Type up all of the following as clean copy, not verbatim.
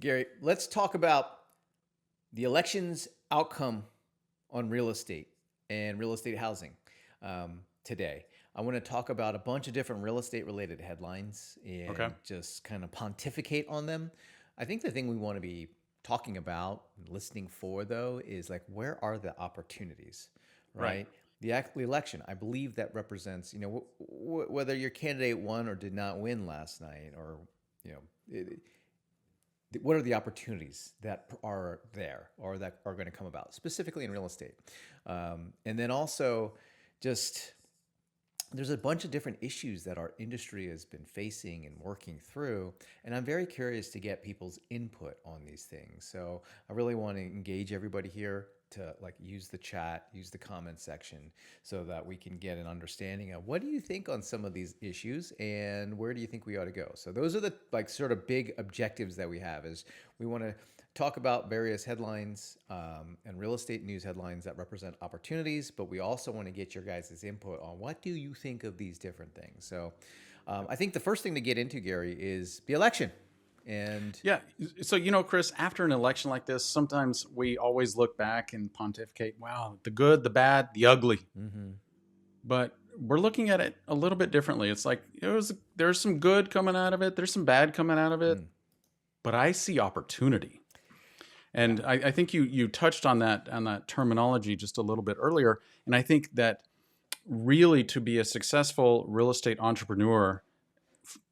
Gary, let's talk about the election's outcome on real estate and real estate housing today. I want to talk about a bunch of different real estate related headlines Okay. and just kind of pontificate on them. I think the thing we want to be talking about, and listening for though, is like where are the opportunities, Right. right? The election, I believe that represents, whether your candidate won or did not win last night, or you know, it, what are the opportunities that are there or that are going to come about specifically in real estate, and then also just there's a bunch of different issues that our industry has been facing and working through, and I'm very curious to get people's input on these things. So I really want to engage everybody here to like use the chat, use the comment section, so that we can get an understanding of what do you think on some of these issues and where do you think we ought to go. So those are the like sort of big objectives that we have. Is we want to talk about various headlines and real estate news headlines that represent opportunities, but we also want to get your guys' input on what do you think of these different things. So I think the first thing to get into, Gary, is the election. And Yeah. So, Chris, after an election like this, sometimes we always look back and pontificate, wow, the good, the bad, the ugly. mhm. But we're looking at it a little bit differently. It's like there's some good coming out of it, there's some bad coming out of it, but I see opportunity. Yeah. And I think you touched on that terminology just a little bit earlier. And I think that really to be a successful real estate entrepreneur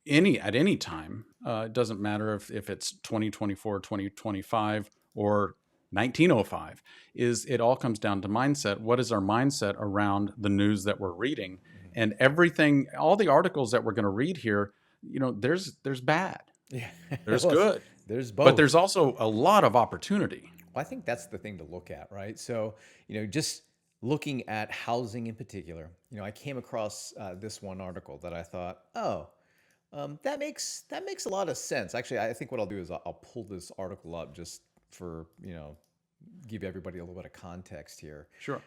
at any time, it doesn't matter if it's 2024, 2025, or 1905, is it all comes down to mindset. What is our mindset around the news that we're reading? And everything, all the articles that we're going to read here, there's bad, Yeah. there's Well, good, there's but both. there's also a lot of opportunity. Well, I think that's the thing to look at, right? So, just looking at housing in particular, I came across this one article that I thought, oh, that makes a lot of sense. Actually, I think what I'll do is I'll pull this article up just for give everybody a little bit of context here. Sure.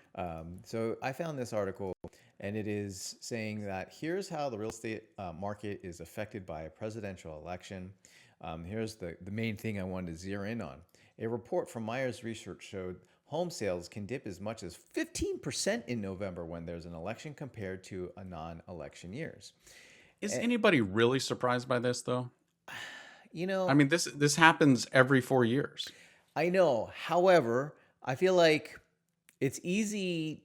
So I found this article, and it is saying that here's how the real estate market is affected by a presidential election. Here's the main thing I wanted to zero in on. A report from Myers Research showed home sales can dip as much as 15% in November when there's an election compared to a non-election years. Is Eh, anybody really surprised by this, though? You I know, mean, this happens every 4 years. I know. However, I feel like it's easy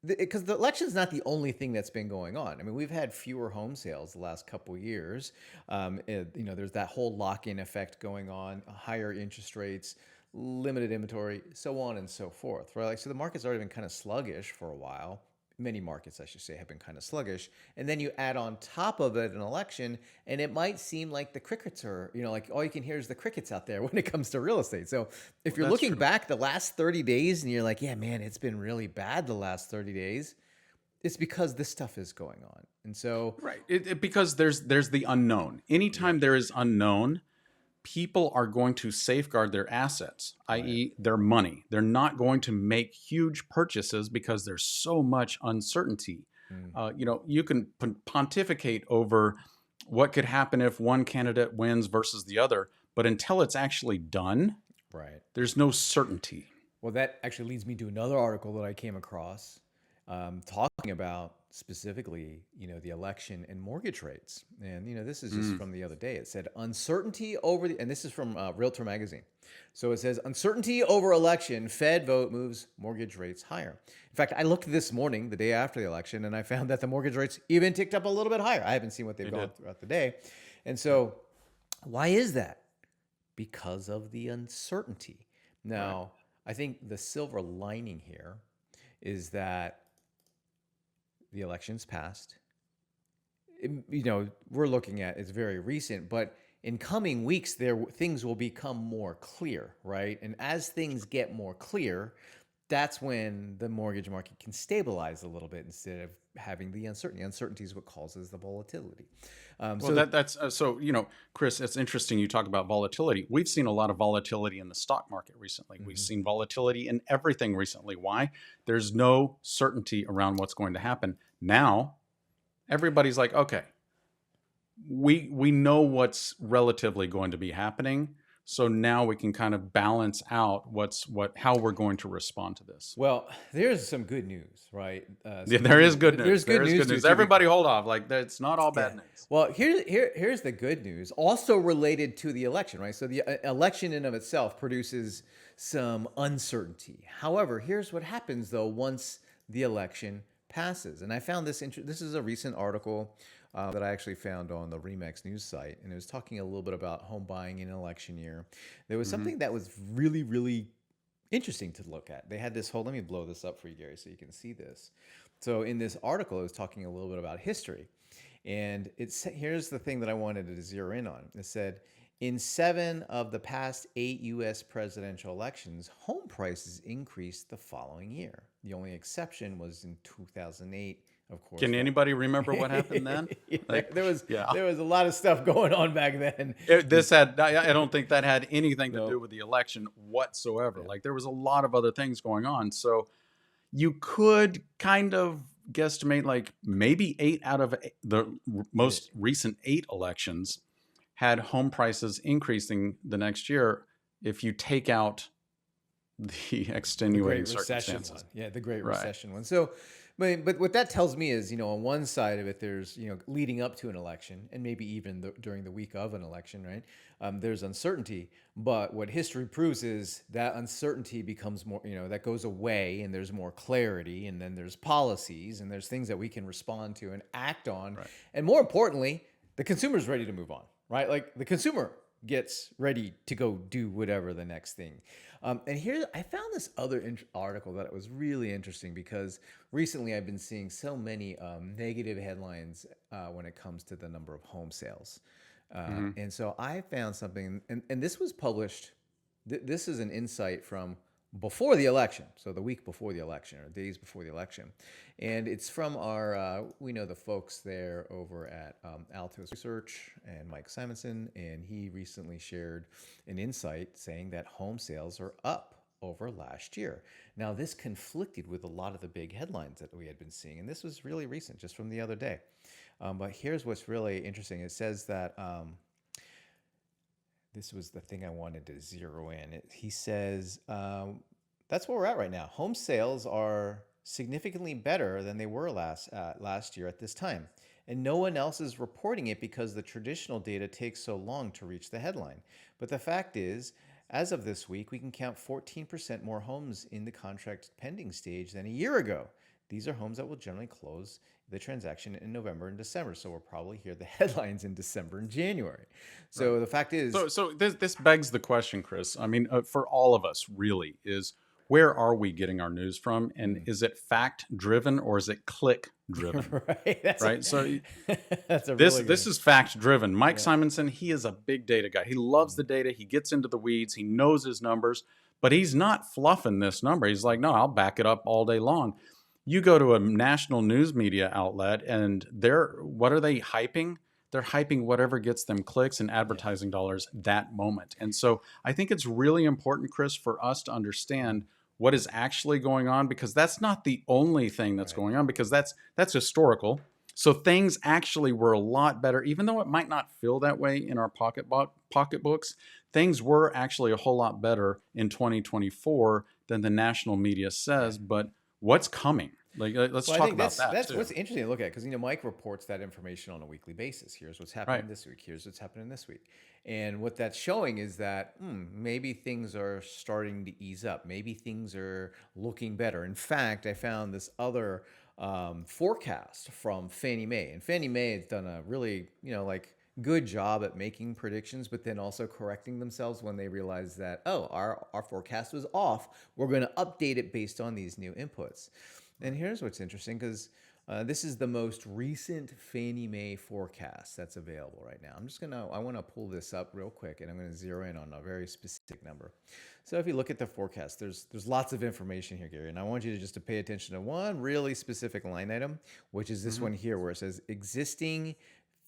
because the election's not the only thing that's been going on. I mean, we've had fewer home sales the last couple years. There's that whole lock-in effect going on, higher interest rates, limited inventory, so on and so forth, right? Like, so the market's already been kind of sluggish for a while. Many markets, I should say, have been kind of sluggish. And then you add on top of it an election, and it might seem like the crickets are, like all you can hear is the crickets out there when it comes to real estate. So if Well, you're that's looking true. back the last 30 days and you're like, yeah, man, it's been really bad the last 30 days, it's because this stuff is going on. And so, Right. Because there's the unknown. yeah, Anytime there is unknown, people are going to safeguard their assets, right. i.e., their money. They're not going to make huge purchases because there's so much uncertainty. Mm, You can pontificate over what could happen if one candidate wins versus the other, but until it's actually done, right. there's no certainty. Well, that actually leads me to another article that I came across talking about specifically, the election and mortgage rates. And, this is just Mm, from the other day. It said uncertainty over and this is from Realtor Magazine. So it says uncertainty over election, Fed vote moves mortgage rates higher. In fact, I looked this morning, the day after the election, and I found that the mortgage rates even ticked up a little bit higher. I haven't seen what they've they gone did. throughout the day. And Yeah. so why is that? Because of the uncertainty. Right. Now, I think the silver lining here is that the election's passed. We're looking at it's very recent, but in coming weeks, things will become more clear, right? And as things get more clear, that's when the mortgage market can stabilize a little bit instead of having the uncertainty. Uncertainty is what causes the volatility. Well, So, that's so, Chris, it's interesting you talk about volatility. We've seen a lot of volatility in the stock market recently. We've mhm, seen volatility in everything recently. Why? There's no certainty around what's going to happen. Now, everybody's like, okay, we know what's relatively going to be happening. So now we can kind of balance out how we're going to respond to this. Well, there's some good news, right? Yeah, Some there good is news. good news. There's good There is news good to news. to be. Everybody hold off. Like, it's not all Yeah. bad news. Well, here's the good news. Also related to the election, right? So the election in of itself produces some uncertainty. However, here's what happens though once the election passes. And I found this. This is a recent article that I actually found on the Remax news site, and it was talking a little bit about home buying in an election year. There was Hmm. something that was really, really interesting to look at. They had this whole. Let me blow this up for you, Gary, so you can see this. So in this article, it was talking a little bit about history. And here's the thing that I wanted to zero in on. It said, in 7 of the past 8 U.S. presidential elections, home prices increased the following year. The only exception was in 2008, of course. Can anybody remember what happened then? there, Like, there was yeah. there was a lot of stuff going on back then. I don't think that had anything to do No, with the election whatsoever. yeah, Like, there was a lot of other things going on. So you could kind of guesstimate, like, maybe 8 out of the yeah. most recent 8 elections had home prices increasing the next year if you take out the The extenuating Great Recession one. circumstances. Yeah, the Great Right. Recession one. So, but what that tells me is, on one side of it, there's, leading up to an election and maybe even during the week of an election, right? There's uncertainty. But what history proves is that uncertainty becomes more, that goes away and there's more clarity. And then there's policies and there's things that we can respond to and act on. Right. And more importantly, the consumer's ready to move on, right? Like the consumer gets ready to go do whatever the next thing. And here I found this other article that was really interesting because recently I've been seeing so many negative headlines when it comes to the number of home sales. Hmm. And so I found something, and this was published. This is an insight from before the election, so the week before the election or days before the election, and it's from our we know the folks there over at Altos Research and Mike Simonson, and he recently shared an insight saying that home sales are up over last year. Now this conflicted with a lot of the big headlines that we had been seeing, and this was really recent, just from the other day. But here's what's really interesting. It says that this was the thing I wanted to zero in. He says that's where we're at right now. Home sales are significantly better than they were last year at this time, and no one else is reporting it because the traditional data takes so long to reach the headline. But the fact is, as of this week, we can count 14% more homes in the contract pending stage than a year ago. These are homes that will generally close the transaction in November and December. So we'll probably hear the headlines in December and January. Right. So the fact is, So this begs the question, Chris. I mean, for all of us, really, is where are we getting our news from, and is it fact driven or is it click driven? right? Right. So That's a this really good this one. is fact driven. Mike Yeah. Simonson, he is a big data guy. He loves the data. He gets into the weeds. He knows his numbers, but he's not fluffing this number. He's like, no, I'll back it up all day long. You go to a national news media outlet, and what are they hyping? They're hyping whatever gets them clicks and Yeah. advertising dollars that moment. And so I think it's really important, Chris, for us to understand what is actually going on, because that's not the only thing that's Right. going on, because that's historical. So things actually were a lot better, even though it might not feel that way in our pocketbooks. Things were actually a whole lot better in 2024 than the national media Yeah. says. But what's coming? Like, let's Well, I talk think about that that's too. what's interesting to look at because Mike reports that information on a weekly basis. Here's what's Right. happening this week. Here's what's happening this week, and what that's showing is that maybe things are starting to ease up. Maybe things are looking better. In fact, I found this other forecast from Fannie Mae, and Fannie Mae has done a really like good job at making predictions, but then also correcting themselves when they realize that our forecast was off. We're going to update it based on these new inputs. And here's what's interesting because this is the most recent Fannie Mae forecast that's available right now. I want to pull this up real quick and I'm going to zero in on a very specific number. So if you look at the forecast, there's lots of information here, Gary, and I want you to pay attention to one really specific line item, which is this Hmm. one here where it says existing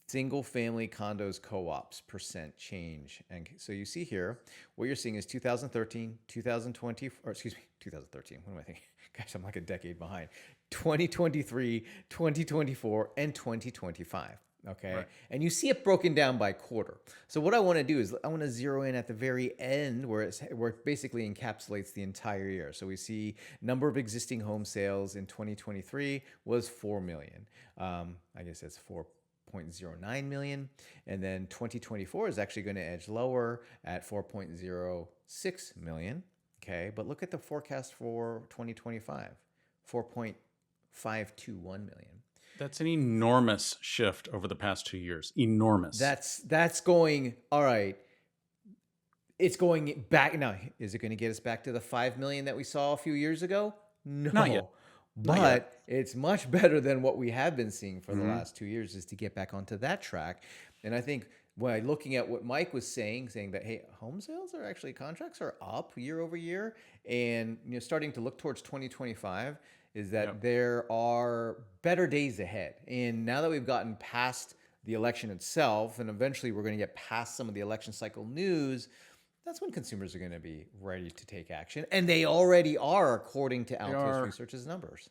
single family condos co-ops percent change. And so you see here, what you're seeing is 2013, 2020, or excuse me, 2013. What am I thinking? Gosh, I'm like a decade behind. 2023, 2024, and 2025. Okay. Right. And you see it broken down by quarter. So what I want to do is I want to zero in at the very end where it basically encapsulates the entire year. So we see number of existing home sales in 2023 was 4 million. I guess that's 4.09 million. And then 2024 is actually going to edge lower at 4.06 million. Okay. But look at the forecast for 2025, 4.521 million. That's an enormous shift over the past 2 years. Enormous. That's going all right. It's going back now. Is it going to get us back to the 5 million that we saw a few years ago? Not yet. No, Not yet. but it's much better than what we have been seeing for the Mm-hmm. last 2 years. Is to get back onto that track, and I think when looking at what Mike was saying that hey, home sales are actually contracts are up year over year, and starting to look towards 2025 is that Yep. there are better days ahead. And now that we've gotten past the election itself, and eventually we're going to get past some of the election cycle news, that's when consumers are going to be ready to take action. And they already are, according to They Altos are. Research's numbers.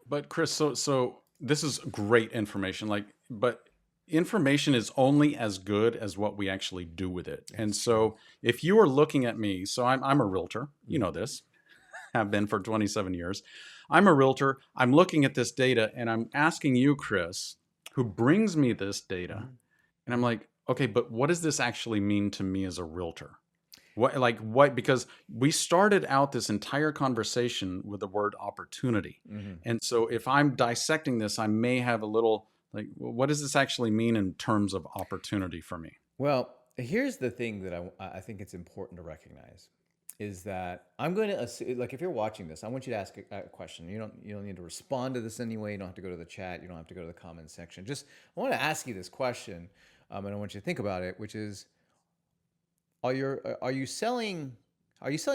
But Chris, so this is great information. But information is only as good as what we actually do with it. And That's true. so if you are looking at me, so I'm a realtor, you know this, have been for 27 years. I'm a realtor. I'm looking at this data and I'm asking you, Chris, who brings me this data, Mhm. and I'm like, okay, but what does this actually mean to me as a realtor? What because we started out this entire conversation with the word opportunity. Mhm. And so if I'm dissecting this, I may have a little like, well, what does this actually mean in terms of opportunity for me? Well, here's the thing that I think it's important to recognize is that I'm going to assume, like if you're watching this, I want you to ask a question. You don't need to respond to this anyway. You don't have to go to the chat. You don't have to go to the comment section. Just I want to ask you this question, and I want you to think about it, which is are you selling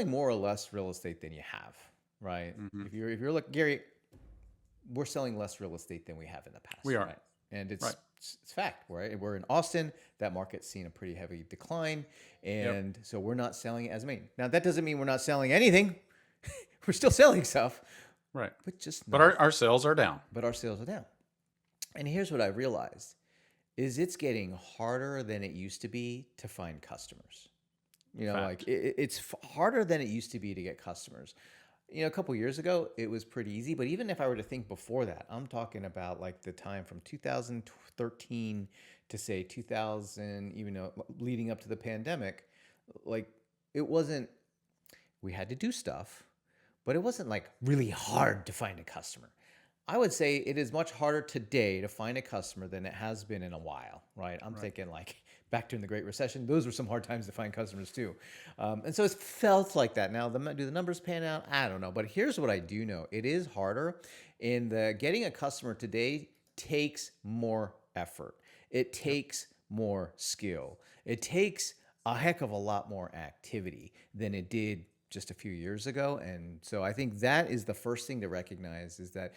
more or less real estate than you have, right? Hmm. If you're look Gary, we're selling less real estate than we have in the We past, are. right? And Right. it's fact, right? We're in Austin. That market's seen a pretty heavy decline, Yep. and so we're not selling as many. Now that doesn't mean we're not selling anything. We're still selling stuff, Right. but just But not. our sales are down. But our sales are down. And here's what I realized: is it's getting harder than it used to be to find customers. Like Fact. it's harder than it used to be to get customers. A couple years ago, it was pretty easy. But even if I were to think before that, I'm talking about like the time from 2013 to say 2000, even leading up to the pandemic, like it wasn't, we had to do stuff, but it wasn't like really hard to find a customer. I would say it is much harder today to find a customer than it has been in a while, right? I'm Right. thinking like back during the Great Recession, those were some hard times to find customers too. And so it's felt like that. Now, do the numbers pan out? I don't know. But here's what I do know: it is harder. In the getting a customer today takes more effort. It Yep. takes more skill. It takes a heck of a lot more activity than it did just a few years ago. And so I think that is the first thing to recognize is that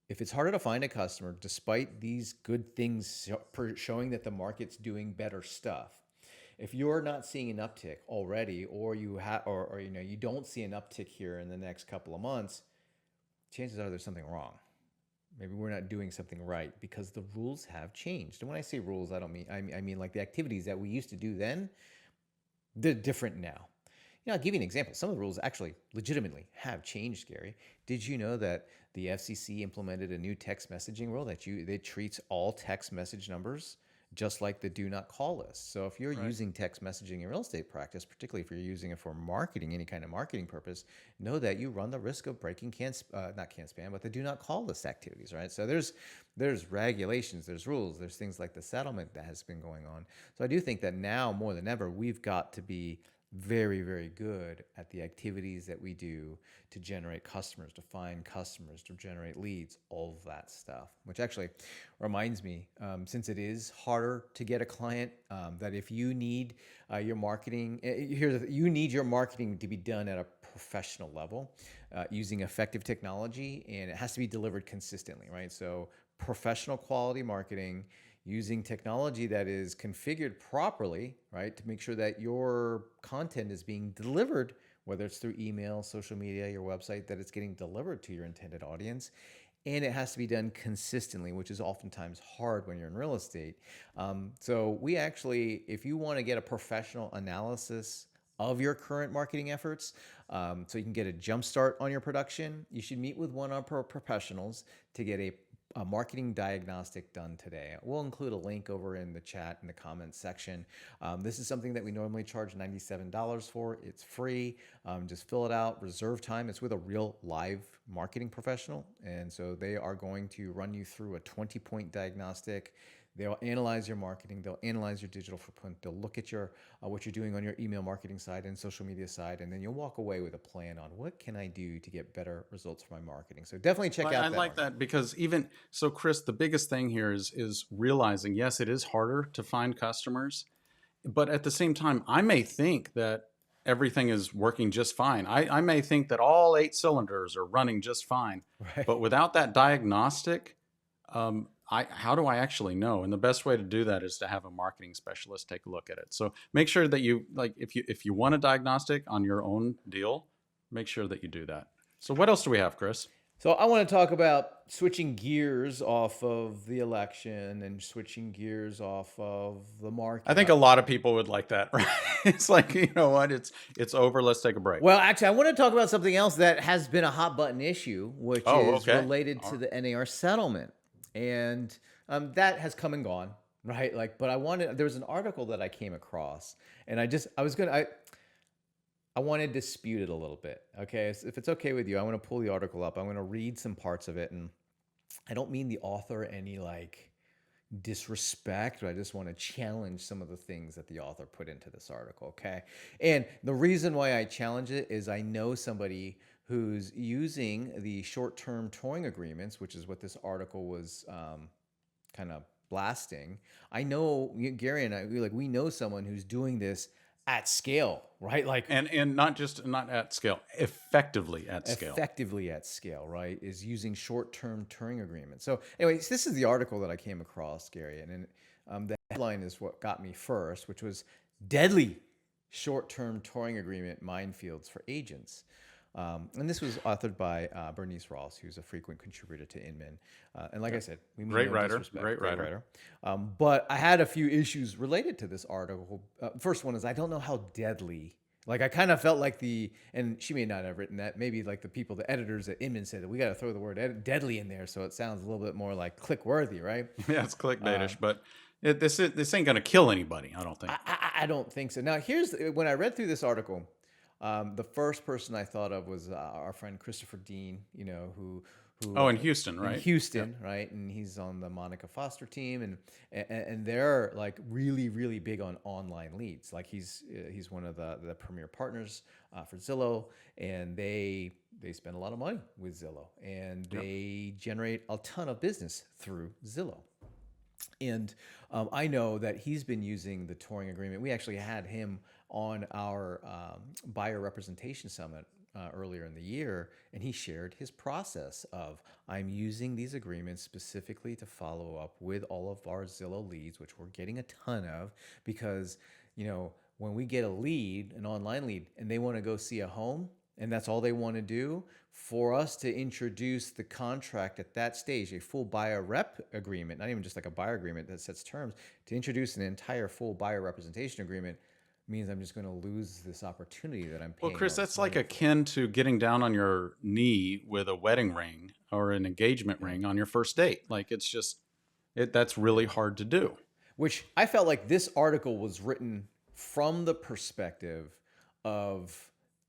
if it's harder to find a customer, despite these good things showing that the market's doing better stuff, if you're not seeing an uptick already, or you have, or you don't see an uptick here in the next couple of months, chances are there's something wrong. Maybe we're not doing something right because the rules have changed. And when I say rules, I mean like the activities that we used to do then, they're different now. I'll give you an example. Some of the rules actually legitimately have changed, Gary. Did you know that the FCC implemented a new text messaging rule that treats all text message numbers just like the do not call list? So if you're Right. using text messaging in real estate practice, particularly if you're using it for marketing, any kind of marketing purpose, know that you run the risk of breaking not can spam, but the do not call list activities, right? So there's regulations, there's rules, there's things like the settlement that has been going on. So I do think that now more than ever, we've got to be very, very good at the activities that we do to generate customers, to find customers, to generate leads, all of that stuff. Which actually reminds me, since it is harder to get a client, that if you need your marketing, you need your marketing to be done at a professional level using effective technology, and it has to be delivered consistently, right? So professional quality marketing using technology that is configured properly, right, to make sure that your content is being delivered, whether it's through email, social media, your website, that it's getting delivered to your intended audience. and it has to be done consistently, which is oftentimes hard when you're in real estate. So we actually, if you want to get a professional analysis of your current marketing efforts, so you can get a jump start on your production, you should meet with one of our professionals to get a marketing diagnostic done today. We'll include a link over in the chat in the comments section. This is something that we normally charge $97 for. It's free. Just fill it out, reserve time. It's with a real live marketing professional. And so they are going to run you through a 20-point diagnostic. They'll analyze your marketing. They'll analyze your digital footprint. They'll look at your what you're doing on your email marketing side and social media side, and then you'll walk away with a plan on what can I do to get better results for my marketing. So definitely check out I that like one. that because even so, Chris, the biggest thing here is realizing, yes, it is harder to find customers, but at the same time, I may think that everything is working just fine. I may think that all 8 cylinders are running just fine, Right. but without that diagnostic, how do I actually know? And the best way to do that is to have a marketing specialist take a look at it. So make sure that you like if you want a diagnostic on your own deal, make sure that you do that. So what else do we have, Chris? So I want to talk about switching gears off of the election and switching gears off of the I market. think a lot of people would like that, right? It's like, you know what? It's over. Let's take a break. Well, actually, I want to talk about something else that has been a hot button issue, which Oh, is okay. related to the NAR settlement, and that has come and gone, right? Like, but there was an article that I came across, and I want to dispute it a little bit. Okay, so if it's okay with you, I want to pull the article up. I'm going to read some parts of it, and I don't mean the author any like disrespect, but I just want to challenge some of the things that the author put into this article. Okay, and the reason why I challenge it is I know somebody who's using the short-term towing agreements, which is what this article was kind of blasting. I know Gary and I, we know someone who's doing this at scale, right? Like And not at scale, effectively at scale. effectively at scale, right? Is using short-term touring agreements. So, anyways, this is the article that I came across, Gary, and the headline is what got me first, which was "Deadly Short-Term Touring Agreement Minefields for Agents." And this was authored by Bernice Ross, who's a frequent contributor to Inman. And like I said, we mean Great no writer, disrespect. great writer. But I had a few issues related to this article. First one is I don't know how deadly. Like I kind of felt like and she may not have written that. Maybe like the editors at Inman said that we got to throw the word deadly in there so it sounds a little bit more like click worthy, right? Yeah, it's clickbaitish, but this ain't going to kill anybody, I don't think. I don't think so. Now, when I read through this article, the first person I thought of was our friend Christopher Dean, who Oh, in Houston, right? in Houston, right? And he's on the Monica Foster team, and they're like really, really big on online leads. Like he's one of the premier partners for Zillow, and they spend a lot of money with Zillow, and they generate a ton of business through Zillow. And I know that he's been using the touring agreement. We actually had him on our buyer representation summit earlier in the year, and he shared his process of I'm using these agreements specifically to follow up with all of our Zillow leads, which we're getting a ton of, because when we get a lead, an online lead, and they want to go see a home, and that's all they want to do, for us to introduce the contract at that stage, a full buyer rep agreement, not even just like a buyer agreement that sets terms, to introduce an entire full buyer representation agreement means I'm just going to lose this opportunity that I'm paying. Well, Chris, all that's this like money akin to getting down on your knee with a wedding ring or an engagement ring on your first date. Like that's really hard to do. which I felt like this article was written from the perspective of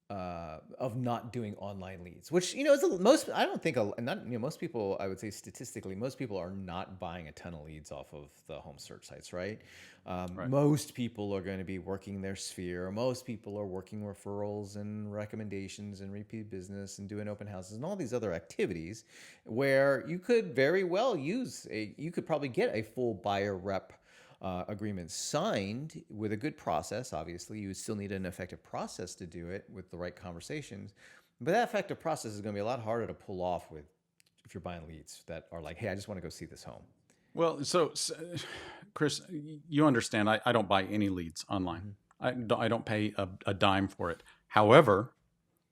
not doing online leads, which is most. I don't think not most people. I would say statistically, most people are not buying a ton of leads off of the home search sites, right? Right. Most people are going to be working their sphere. Most people are working referrals and recommendations and repeat business and doing open houses and all these other activities, where you could very well you could probably get a full buyer rep agreement signed with a good process. Obviously, you would still need an effective process to do it with the right conversations. But that effective process is going to be a lot harder to pull off if you're buying leads that are like, hey, I just want to go see this home. Well, so Chris, you understand, I don't buy any leads online. I don't pay a dime for it. However,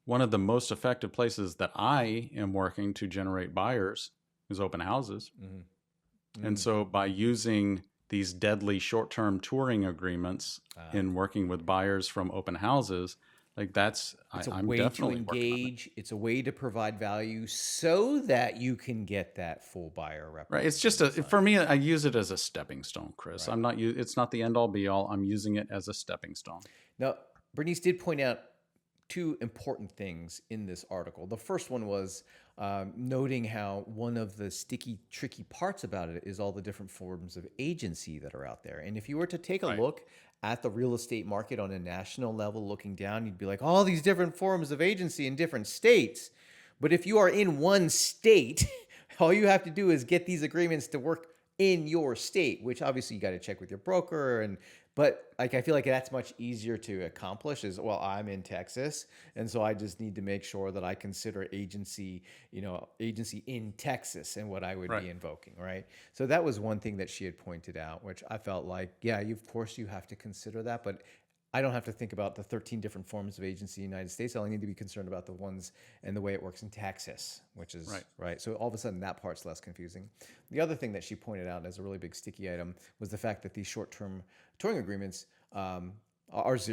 one of the most effective places that I am working to generate buyers is open houses. Mm-hmm. And so by using these deadly short-term touring agreements in working with buyers from open houses, like It's a I'm way to definitely working on that. engage. It's a way to provide value so that you can get that full buyer rep Right. It's just agreement for signed. me, I use it as a stepping stone, Chris. Right. It's not the end all be all. I'm using it as a stepping stone. Now, Bernice did point out two important things in this article. The first one was noting how one of the sticky, tricky parts about it is all the different forms of agency that are out there. And if you were to take a Right. look at the real estate market on a national level, looking down, you'd be like, all these different forms of agency in different states. But if you are in one state, all you have to do is get these agreements to work in your state, which obviously you got to check with your broker. And but like I feel like that's much easier to accomplish. Is well, I'm in Texas, and so I just need to make sure that I consider agency, agency in Texas and what I would Right. be invoking, right? So that was one thing that she had pointed out, which I felt like, yeah, of course you have to consider that, but I don't have to think about the 13 different forms of agency in the United States. I only need to be concerned about the ones and the way it works in Texas, which is Right. right. So all of a sudden that part's less confusing. The other thing that she pointed out as a really big sticky item was the fact that these short-term touring agreements are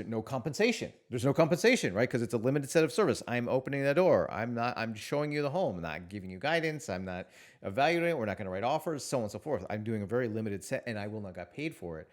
no compensation. There's no compensation, right? Because it's a limited set of service. I'm opening the door. I'm showing you the home. I'm not giving you guidance. I'm not evaluating it. We're not going to write offers, so on and so forth. I'm doing a very limited set and I will not get paid for it.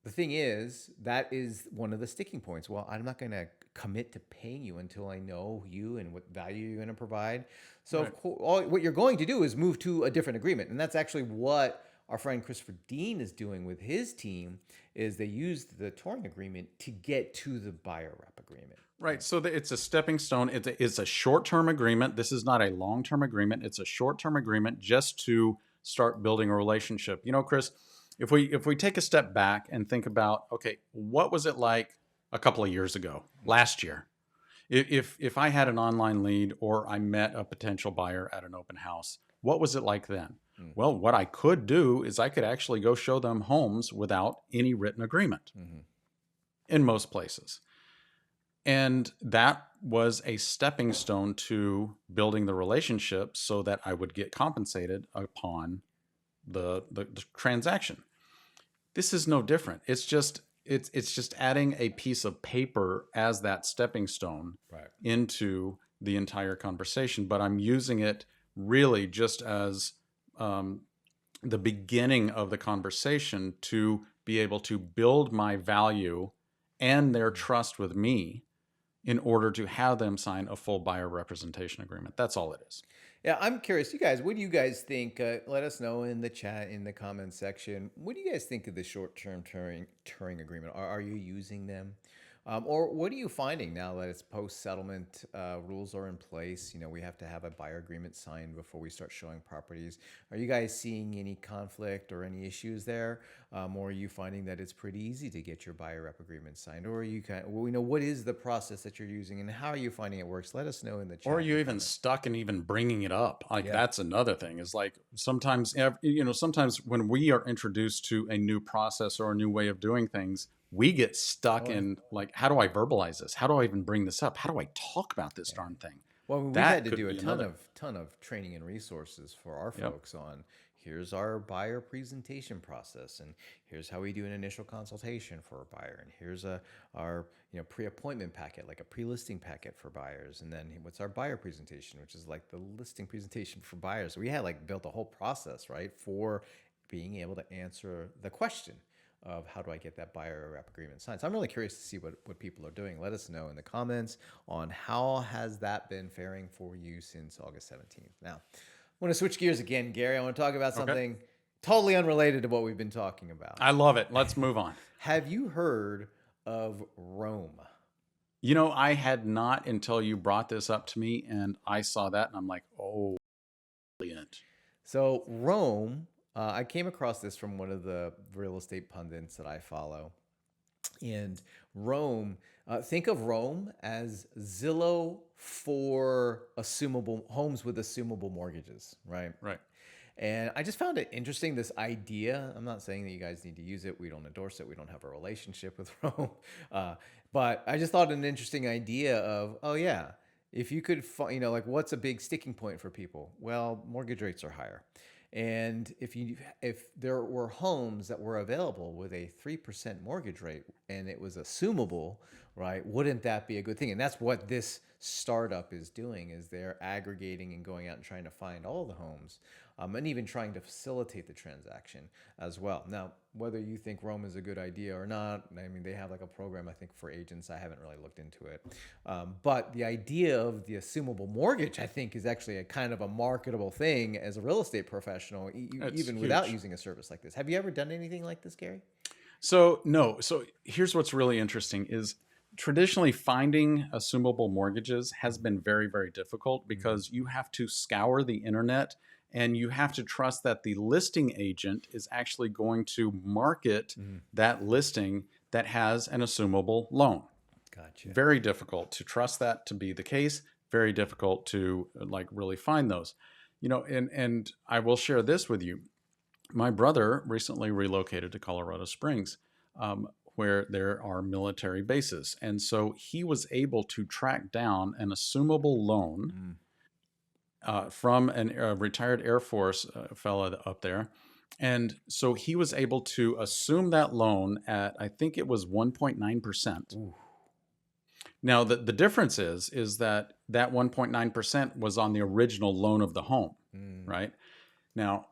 The thing is, that is one of the sticking points. Well, I'm not going to commit to paying you until I know you and what value you're going to provide. So, Right. of course, what you're going to do is move to a different agreement, and that's actually what our friend Christopher Dean is doing with his team. Is they used the touring agreement to get to the buyer rep agreement. Right. So it's a stepping stone. It's a short-term agreement. This is not a long-term agreement. It's a short-term agreement just to start building a relationship. Chris, if we take a step back and think about, okay, what was it like a couple of years ago, last year? If I had an online lead or I met a potential buyer at an open house, what was it like then? Well, what I could do is I could actually go show them homes without any written agreement in most places. And that was a stepping stone to building the relationship so that I would get compensated upon the transaction. This is no different. It's just adding a piece of paper as that stepping stone Right. into the entire conversation. But I'm using it really just as the beginning of the conversation to be able to build my value and their trust with me in order to have them sign a full buyer representation agreement. That's all it is. Yeah, I'm curious. You guys, what do you guys think? Let us know in the chat, in the comments section. What do you guys think of the short-term touring agreement? Are you using them? Or what are you finding now that it's post-settlement rules are in place? We have to have a buyer agreement signed before we start showing properties. Are you guys seeing any conflict or any issues there? Or are you finding that it's pretty easy to get your buyer rep agreement signed? Or are you what is the process that you're using and how are you finding it works? Let us know in the chat. Or are you even stuck in even bringing it up? Like that's another thing. Is like sometimes when we are introduced to a new process or a new way of doing things, we get stuck in like, how do I verbalize this? How do I even bring this up? How do I talk about this darn thing? Well, we've That had to could do a be ton another. of training and resources for our Yep. folks on here's our buyer presentation process, and here's how we do an initial consultation for a buyer, and here's our pre-appointment packet, like a pre-listing packet for buyers, and then what's our buyer presentation, which is like the listing presentation for buyers. So we had like built a whole process, right, for being able to answer the question of how do I get that buyer rep agreement signed. So I'm really curious to see what people are doing. Let us know in the comments on how has that been faring for you since August 17th. Now, I want to switch gears again, Gary. I want to talk about something totally unrelated to what we've been talking about. I love it. Let's move on. Have you heard of Rome? I had not until you brought this up to me and I saw that and I'm like, oh, brilliant. So Rome, I came across this from one of the real estate pundits that I follow. And Rome, think of Rome as Zillow for assumable homes with assumable mortgages, right? Right. And I just found it interesting, this idea. I'm not saying that you guys need to use it. We don't endorse it. We don't have a relationship with Rome. But I just thought an interesting idea of, oh yeah, if you could find, like what's a big sticking point for people? Well, mortgage rates are higher. And if there were homes that were available with a 3% mortgage rate and it was assumable, right? Wouldn't that be a good thing? And that's what this startup is doing, is they're aggregating and going out and trying to find all the homes, and even trying to facilitate the transaction as well. Now, whether you think Rome is a good idea or not, I mean, they have like a program, I think, for agents. I haven't really looked into it. But the idea of the assumable mortgage, I think, is actually a kind of a marketable thing as a real estate professional, It's even without huge. using a service like this. Have you ever done anything like this, Gary? So no. So here's what's really interesting is traditionally finding assumable mortgages has been very, very difficult Mm-hmm. because you have to scour the internet and you have to trust that the listing agent is actually going to market Mm-hmm. that listing that has an assumable loan. Gotcha. Very difficult to trust that to be the case. Very difficult to like really find those. And I will share this with you. My brother recently relocated to Colorado Springs, where there are military bases. And so he was able to track down an assumable loan Mm. from a retired Air Force fellow up there. And so he was able to assume that loan at, I think it was 1.9%. Ooh. Now, the difference is that 1.9% was on the original loan of the home, Mm. right? Now,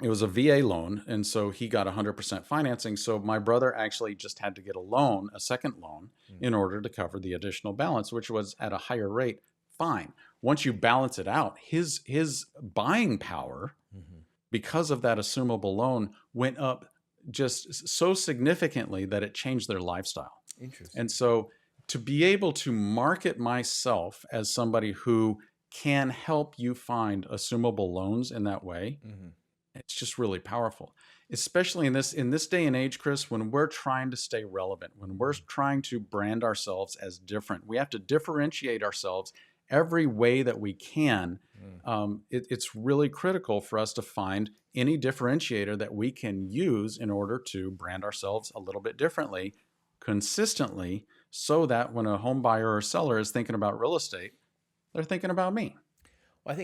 it was a VA loan, and so he got 100% financing. So my brother actually just had to get a loan, a second loan, Mm. in order to cover the additional balance, which was at a higher rate. Fine. Once you balance it out, his buying power Mm-hmm. because of that assumable loan went up just so significantly that it changed their lifestyle. Interesting. And so to be able to market myself as somebody who can help you find assumable loans in that way, Mm-hmm. it's just really powerful, especially in this day and age, Chris, when we're trying to stay relevant, when we're trying to brand ourselves as different. We have to differentiate ourselves every way that we can. Mm. It's really critical for us to find any differentiator that we can use in order to brand ourselves a little bit differently consistently, so that when a home buyer or seller is thinking about real estate, they're thinking about me. Well,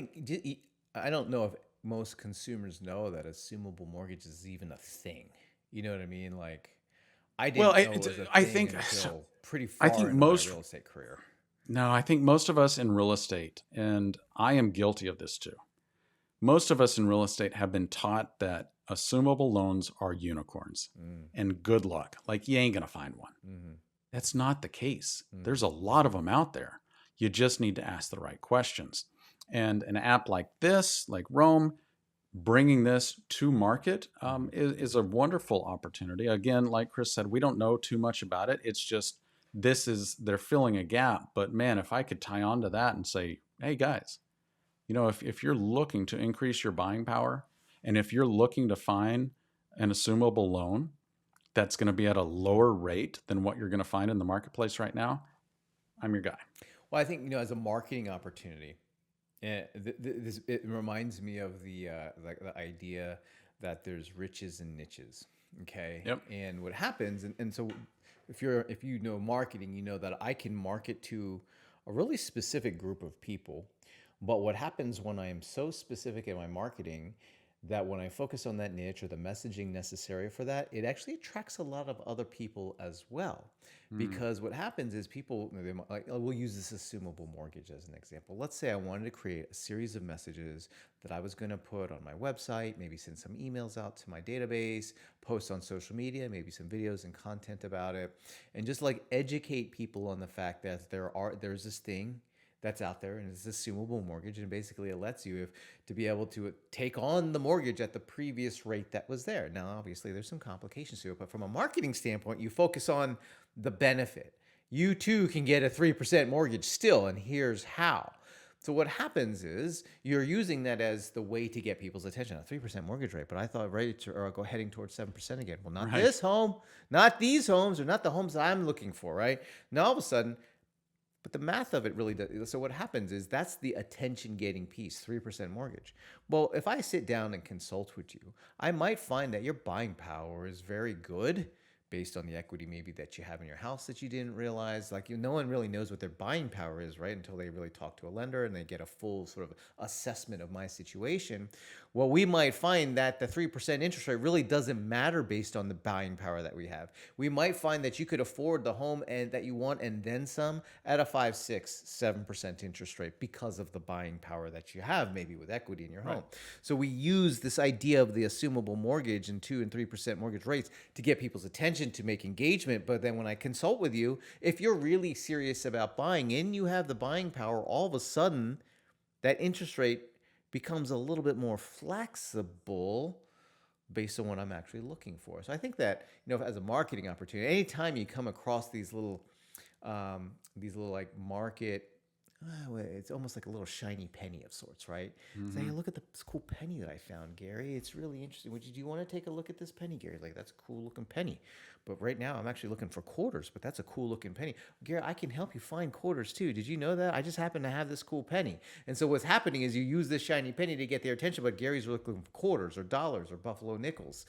I don't know if most consumers know that assumable mortgage is even a thing. You know what I mean? Like, I Well, didn't know it was a I thing think until pretty I far think into my most real estate career. No, I think most of us in real estate, and I am guilty of this too. Most of us in real estate have been taught that assumable loans are unicorns Mm. and good luck. Like you ain't going to find one. Mm-hmm. That's not the case. Mm-hmm. There's a lot of them out there. You just need to ask the right questions. And an app like this, like Rome, bringing this to market Mm-hmm. is a wonderful opportunity. Again, like Chris said, we don't know too much about it. It's just they're filling a gap. But man, if I could tie on to that and say, hey guys, if you're looking to increase your buying power and if you're looking to find an assumable loan that's going to be at a lower rate than what you're going to find in the marketplace right now, I'm your guy. Well, I think, as a marketing opportunity, this it reminds me of the idea that there's riches and niches. Okay, Yep. and what happens, and so if you know marketing, you know that I can market to a really specific group of people. But what happens when I am so specific in my marketing that when I focus on that niche or the messaging necessary for that, it actually attracts a lot of other people as well. Mm, Because what happens is people, like, we'll use this assumable mortgage as an example. Let's say I wanted to create a series of messages that I was going to put on my website, maybe send some emails out to my database, post on social media, maybe some videos and content about it, and just like educate people on the fact that there's this thing that's out there and it's assumable mortgage, and basically it lets you if to be able to take on the mortgage at the previous rate that was there. Now obviously there's some complications to it, but from a marketing standpoint you focus on the benefit. You too can get a 3% mortgage still, and here's how. So what happens is you're using that as the way to get people's attention. A 3% mortgage rate, but I thought rates are go heading towards 7% again. Well, not right. this home, not these homes, or not the homes that I'm looking for, right? Now all of a sudden, but the math of it really does. So what happens is that's the attention getting piece, 3% mortgage. Well, if I sit down and consult with you, I might find that your buying power is very good, based on the equity maybe that you have in your house that you didn't realize. Like, no one really knows what their buying power is, right? Until they really talk to a lender and they get a full sort of assessment of my situation. Well, we might find that the 3% interest rate really doesn't matter based on the buying power that we have. We might find that you could afford the home and that you want and then some at a 5, 6, 7% interest rate because of the buying power that you have maybe with equity in your home. So we use this idea of the assumable mortgage and 2 and 3% mortgage rates to get people's attention to make engagement. But then when I consult with you, if you're really serious about buying and you have the buying power, all of a sudden that interest rate becomes a little bit more flexible based on what I'm actually looking for. So I think that, as a marketing opportunity, anytime you come across these little like market, it's almost like a little shiny penny of sorts, right? Say, hey, look at this cool penny that I found, Gary. It's really interesting. Do you want to take a look at this penny, Gary? Like, that's a cool looking penny. But right now I'm actually looking for quarters, but that's a cool looking penny. Gary, I can help you find quarters too. Did you know that? I just happen to have this cool penny. And so what's happening is you use this shiny penny to get their attention, but Gary's looking for quarters or dollars or buffalo nickels.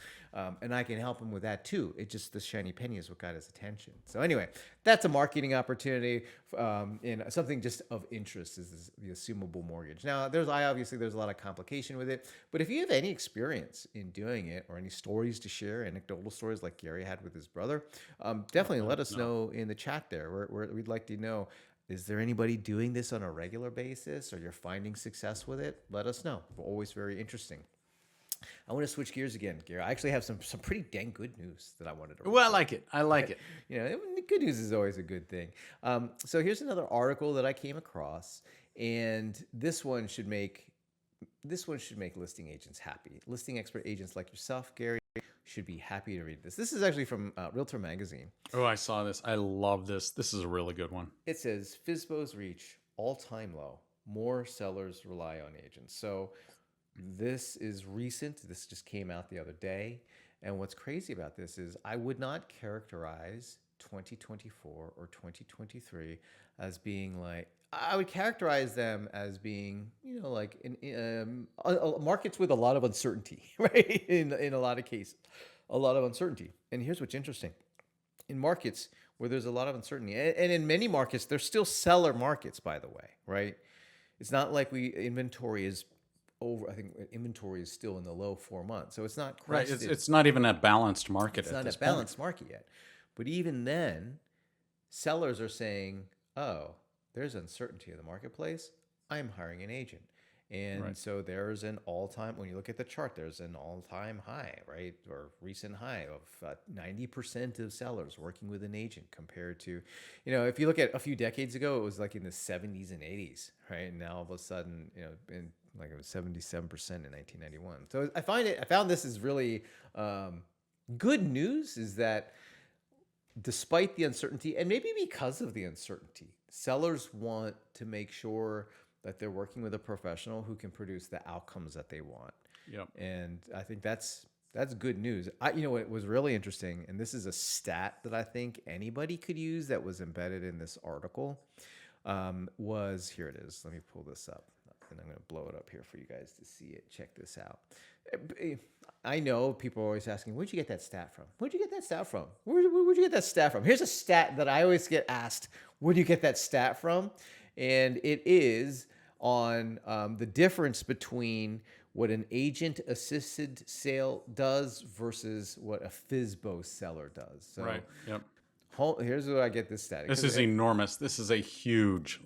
And I can help him with that too. It just, the shiny penny is what got his attention. So anyway, that's a marketing opportunity. And something just of interest is the assumable mortgage. Now, there's a lot of complication with it, but if you have any experience in doing it or any stories to share, anecdotal stories like Gary had with his brother, definitely let us know in the chat there. We'd like to know, is there anybody doing this on a regular basis or you're finding success with it? Let us know. We're always very interesting. I want to switch gears again, Gary. I actually have some pretty dang good news that I wanted to. Well, I like it. I like it. Good news is always a good thing. So here's another article that I came across, and this one should make listing agents happy. Listing expert agents like yourself, Gary, should be happy to read this. This is actually from Realtor Magazine. Oh, I saw this. I love this. This is a really good one. It says FSBOs reach all-time low. More sellers rely on agents. So this is recent. This just came out the other day. And what's crazy about this is I would not characterize 2024 or 2023 as being like, I would characterize them as being, like in markets with a lot of uncertainty, right? In a lot of cases, a lot of uncertainty. And here's what's interesting. In markets where there's a lot of uncertainty, and in many markets, they're still seller markets, by the way, right? It's not like inventory is over. I think inventory is still in the low 4 months. So it's not right. crested. It's not even a balanced market. It's not a balanced market yet. But even then, sellers are saying, oh, there's uncertainty in the marketplace. I'm hiring an agent. And so there's an all-time, when you look at the chart, there's an all-time high, right? Or recent high of 90% of sellers working with an agent compared to, if you look at a few decades ago, it was like in the 70s and 80s, right? And now all of a sudden, it was 77% in 1991. So I found this is really good news, is that despite the uncertainty, and maybe because of the uncertainty, sellers want to make sure that they're working with a professional who can produce the outcomes that they want. Yep. And I think that's good news. What was really interesting, and this is a stat that I think anybody could use that was embedded in this article, was, here it is. Let me pull this up, and I'm going to blow it up here for you guys to see it. Check this out. I know people are always asking, where'd you get that stat from? Where'd you get that stat from? Where'd you get that stat from? Here's a stat that I always get asked, where do you get that stat from? And it is on the difference between what an agent-assisted sale does versus what a FSBO seller does. So, right. Yep. Here's where I get this stat. This is enormous. This is a huge,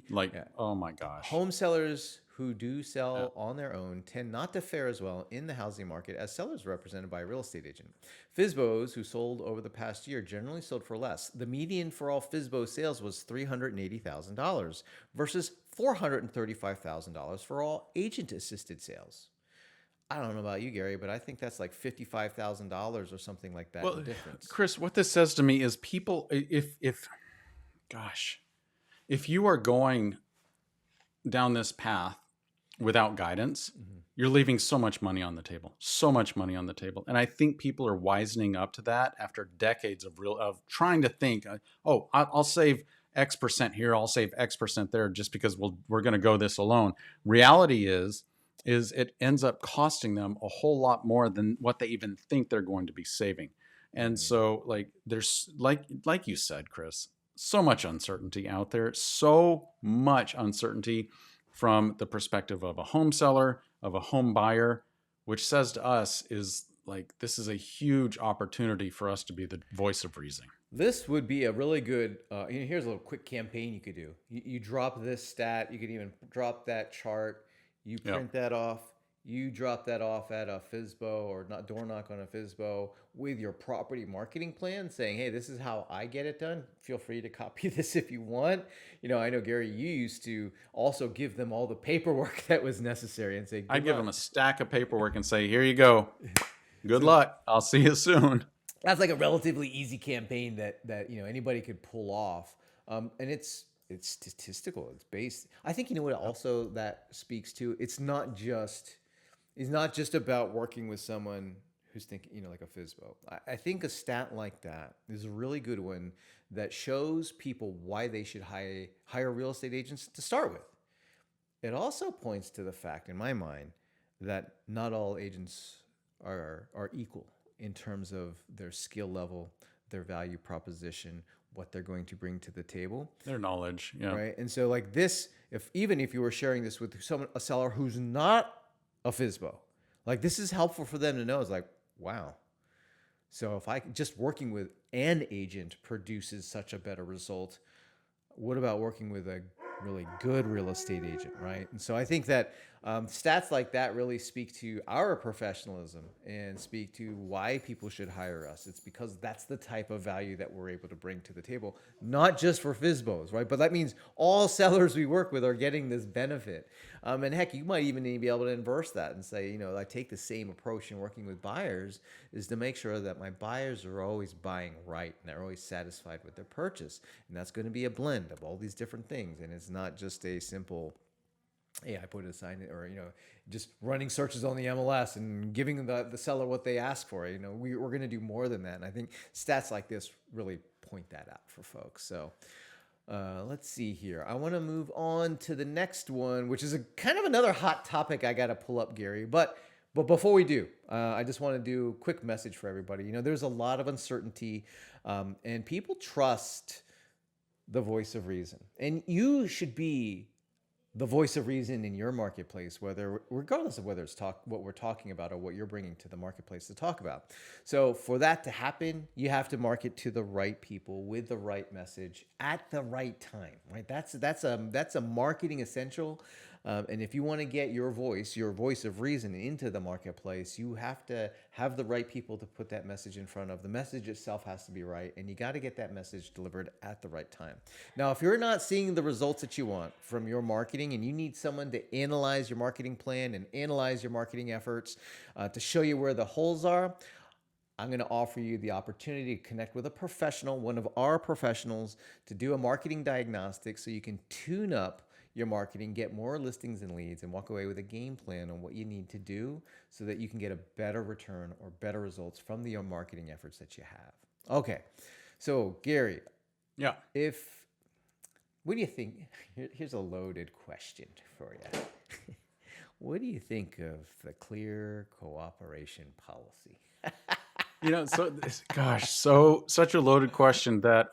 oh my gosh. Home sellers who do sell on their own tend not to fare as well in the housing market as sellers represented by a real estate agent. FSBOs who sold over the past year generally sold for less. The median for all FSBO sales was $380,000 versus $435,000 for all agent-assisted sales. I don't know about you, Gary, but I think that's like $55,000 or something like that. The difference. Chris, what this says to me is people, if you are going down this path without guidance, you're leaving so much money on the table, And I think people are wisening up to that after decades of trying to think, I'll save X percent here, I'll save X percent there just because we're going to go this alone. Reality is it ends up costing them a whole lot more than what they even think they're going to be saving. And so like there's like you said, Chris, so much uncertainty out there, so much uncertainty from the perspective of a home seller, of a home buyer, which says to us is like this is a huge opportunity for us to be the voice of reason. This would be a really good. Here's a little quick campaign you could do. You drop this stat. You could even drop that chart. You Yeah. print that off. You drop that off at a FISBO or not door knock on a FISBO with your property marketing plan, saying, "Hey, this is how I get it done. Feel free to copy this if you want." I know Gary, you used to also give them all the paperwork that was necessary and say, I "Good give luck." them a stack of paperwork and say, "Here you go. Good So luck. I'll see you soon." that's like a relatively easy campaign that anybody could pull off, and it's statistical. It's based. I think what also that speaks to. It's not just about working with someone who's thinking like a FISBO. I think a stat like that is a really good one that shows people why they should hire real estate agents to start with. It also points to the fact, in my mind, that not all agents are equal in terms of their skill level, their value proposition, what they're going to bring to the table, Their knowledge. Yeah. right? And so, like this, if you were sharing this with a seller who's not a FISBO, like this is helpful for them to know. It's like, wow. So if I just working with an agent produces such a better result, what about working with a really good real estate agent, right? And so I think that stats like that really speak to our professionalism and speak to why people should hire us. It's because that's the type of value that we're able to bring to the table, not just for FISBOs, right? But that means all sellers we work with are getting this benefit. And heck, you might even be able to inverse that and say, I take the same approach in working with buyers is to make sure that my buyers are always buying right and they're always satisfied with their purchase. And that's going to be a blend of all these different things. And it's not just a simple, hey, I put a sign or, just running searches on the MLS and giving the seller what they ask for. We're going to do more than that. And I think stats like this really point that out for folks. So let's see here. I want to move on to the next one, which is a kind of another hot topic I got to pull up, Gary. But before we do, I just want to do a quick message for everybody. There's a lot of uncertainty, and people trust the voice of reason. And you should be the voice of reason in your marketplace, regardless of whether it's what we're talking about or what you're bringing to the marketplace to talk about. So for that to happen, you have to market to the right people with the right message at the right time, right? That's a marketing essential. And if you want to get your voice of reason into the marketplace, you have to have the right people to put that message in front of. The message itself has to be right, and you got to get that message delivered at the right time. Now, if you're not seeing the results that you want from your marketing and you need someone to analyze your marketing plan and analyze your marketing efforts to show you where the holes are, I'm going to offer you the opportunity to connect with a professional, one of our professionals, to do a marketing diagnostic so you can tune up your marketing, get more listings and leads, and walk away with a game plan on what you need to do so that you can get a better return or better results from the marketing efforts that you have. Okay. So, Gary, Yeah. what do you think? Here's a loaded question for you. What do you think of the clear cooperation policy? Such a loaded question that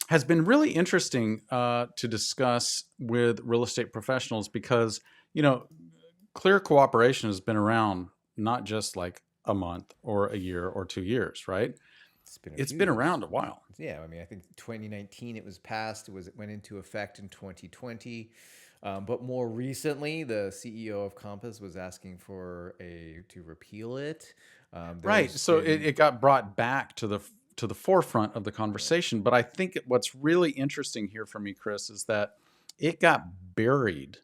has been really interesting to discuss with real estate professionals because, clear cooperation has been around not just like a month or a year or 2 years, right? It's been a It's few been years. around a while. Yeah, I mean, I think 2019 it was passed. It went into effect in 2020. But more recently, the CEO of Compass was asking to repeal it. Right. There's So been it got brought back to the forefront of the conversation. But I think what's really interesting here for me, Chris, is that it got buried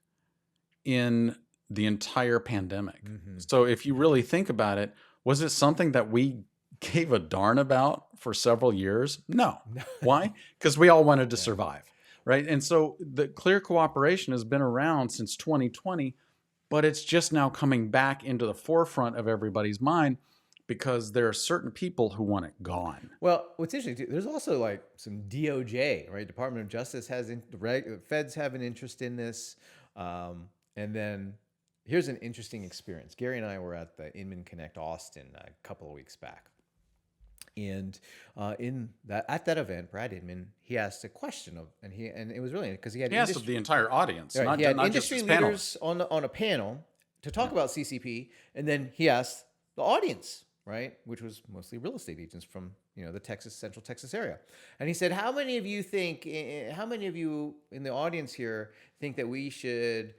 in the entire pandemic. So if you really think about it, was it something that we gave a darn about for several years? No. Why? Because we all wanted to survive, right? And so the clear cooperation has been around since 2020, but it's just now coming back into the forefront of everybody's mind because there are certain people who want it gone. Well, what's interesting too, there's also like some DOJ, right? Department of Justice the feds have an interest in this, and then here's an interesting experience. Gary and I were at the Inman Connect Austin a couple of weeks back, And in that at that event, Brad Inman, he asked a question of, and it was really because he had He asked of industry, the entire audience, right, not he had not just industry his leaders panelists. on a panel to talk Yeah. about CCP, and then he asked the audience, right, which was mostly real estate agents from the Central Texas area, and he said, "How many of you think? How many of you in the audience here think that we should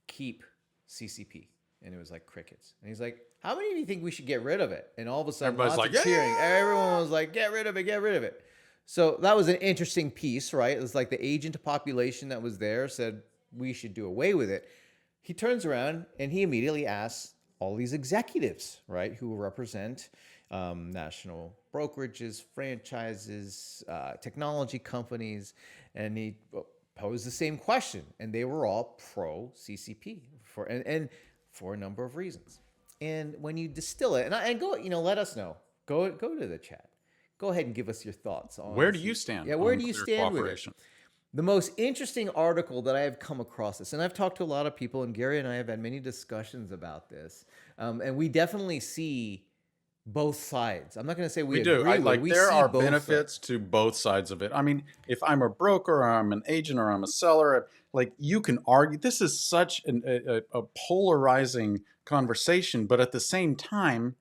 keep CCP?" And it was like crickets. And he's like, "How many of you think we should get rid of it?" And all of a sudden, Everybody's lots like, of cheering. Everyone yeah. was like, "Get rid of it! Get rid of it!" So that was an interesting piece, right? It was like the agent population that was there said we should do away with it. He turns around and he immediately asks all these executives, right, who represent national brokerages, franchises, technology companies, and he posed the same question, and they were all pro CCP and for a number of reasons. And when you distill it, and go, let us know. Go to the chat. Go ahead and give us your thoughts on Where do you Yeah, stand where on do you clear stand with it? cooperation? The most interesting article that I have come across this, and I've talked to a lot of people, and Gary and I have had many discussions about this, and we definitely see both sides. I'm not going to say we We do. agree I with it. like We there see are both sides. benefits to both sides of it. I mean, if I'm a broker or I'm an agent or I'm a seller, like you can argue. This is such a polarizing conversation, but at the same time,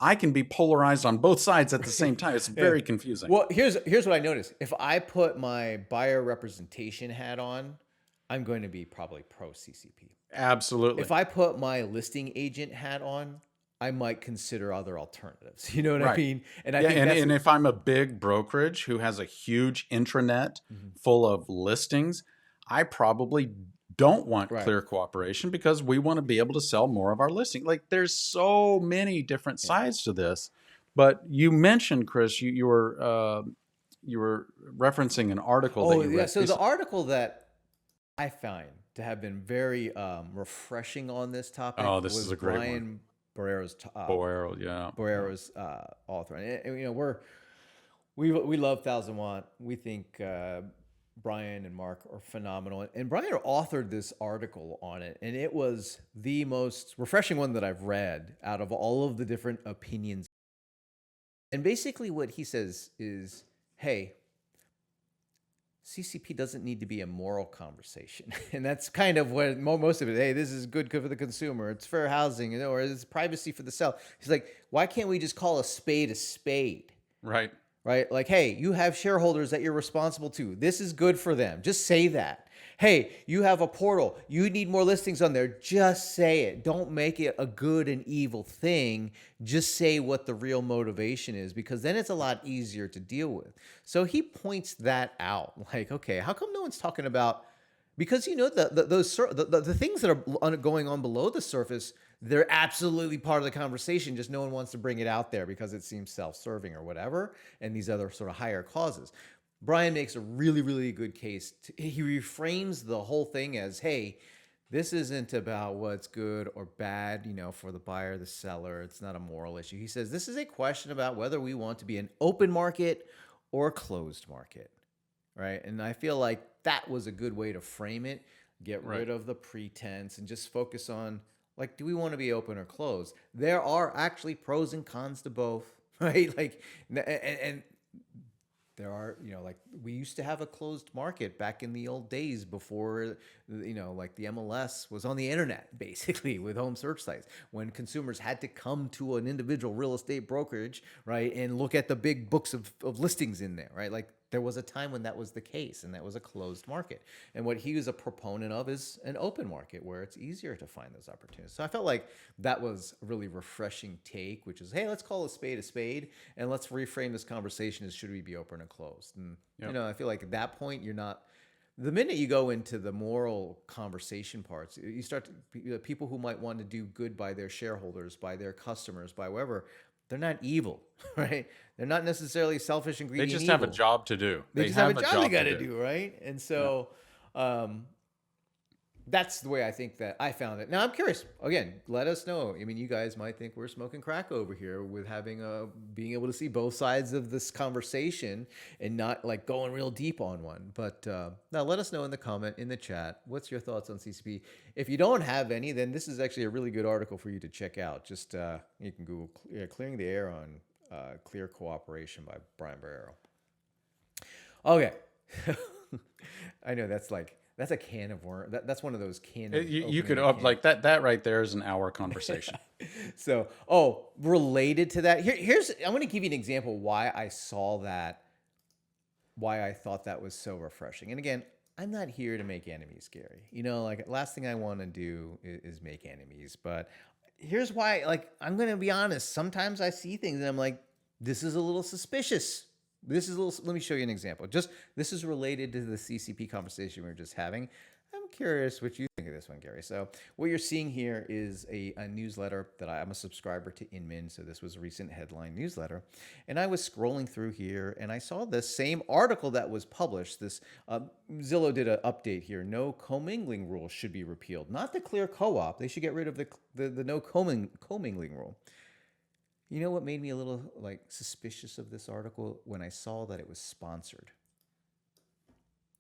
I can be polarized on both sides at the same time. It's Yeah. very confusing. Well, here's what I noticed. If I put my buyer representation hat on, I'm going to be probably pro CCP. Absolutely. If I put my listing agent hat on, I might consider other alternatives. You know what I Right. mean? And I Yeah, think that's and if I'm a big brokerage who has a huge intranet full of listings, I probably don't want right. clear cooperation because we want to be able to sell more of our listing. Like there's so many different Yeah. sides to this. But you mentioned, Chris, you were referencing an article that Oh you yeah. read So the recently. article that I find to have been very refreshing on this topic Oh, this is was a great one. Brian Barrero's Boero, yeah. Yeah. author, and we love Thousand Watt. We think Brian and Mark are phenomenal, and Brian authored this article on it, and it was the most refreshing one that I've read out of all of the different opinions. And basically, what he says is, "Hey, CCP doesn't need to be a moral conversation," and that's kind of what most of it. Hey, this is good for the consumer. It's fair housing, or it's privacy for the seller. He's like, why can't we just call a spade a spade? Right. Right? Like, hey, you have shareholders that you're responsible to. This is good for them. Just say that. Hey, you have a portal. You need more listings on there. Just say it. Don't make it a good and evil thing. Just say what the real motivation is, because then it's a lot easier to deal with. So he points that out. Like, okay, how come no one's talking about, because the things that are going on below the surface, they're absolutely part of the conversation. Just no one wants to bring it out there because it seems self-serving or whatever, and these other sort of higher causes. Brian makes a really, really good case. He reframes the whole thing as, hey, this isn't about what's good or bad, for the buyer, the seller. It's not a moral issue. He says this is a question about whether we want to be an open market or a closed market, right? And I feel like that was a good way to frame it. Get Right. rid of the pretense and just focus on, like, do we want to be open or closed? There are actually pros and cons to both, right? Like, and there are, like, we used to have a closed market back in the old days before, like the MLS was on the internet, basically, with home search sites, when consumers had to come to an individual real estate brokerage, right, and look at the big books of listings in there, right? Like, there was a time when that was the case, and that was a closed market. And what he was a proponent of is an open market where it's easier to find those opportunities. So I felt like that was a really refreshing take, which is, hey, let's call a spade, and let's reframe this conversation as should we be open or closed. And Yep. I feel like at that point you're not. The minute you go into the moral conversation parts, you start to, people who might want to do good by their shareholders, by their customers, by whoever, they're not evil, right? They're not necessarily selfish and They greedy and just have a evil. job to do. They They just have a have a job they job got to to do. do, right? And Yeah. so that's the way I think that I found it. Now I'm curious. Again, let us know. I mean, you guys might think we're smoking crack over here with having being able to see both sides of this conversation and not like going real deep on one. But now let us know in the chat. What's your thoughts on CCP? If you don't have any, then this is actually a really good article for you to check out. Just you can Google clearing the air on Clear Cooperation by Brian Barrero. Okay. I know that's a can of worm. That's one of those can of You opening could a can. like that right there is an hour conversation. So, related to that, here's I'm going to give you an example why I saw that, why I thought that was so refreshing. And again, I'm not here to make enemies, Gary. Like last thing I want to do is make enemies. But here's why. Like I'm going to be honest. Sometimes I see things and I'm like, this is a little suspicious. This is a little. Let me show you an example. Just this is related to the CCP conversation we were just having. I'm curious what you think of this one, Gary. So what you're seeing here is a newsletter that I'm a subscriber to Inman. So this was a recent headline newsletter. And I was scrolling through here and I saw this same article that was published. This Zillow did an update here. No commingling rule should be repealed. Not the clear co-op. They should get rid of the no commingling rule. You know what made me a little suspicious of this article? When I saw that it was sponsored.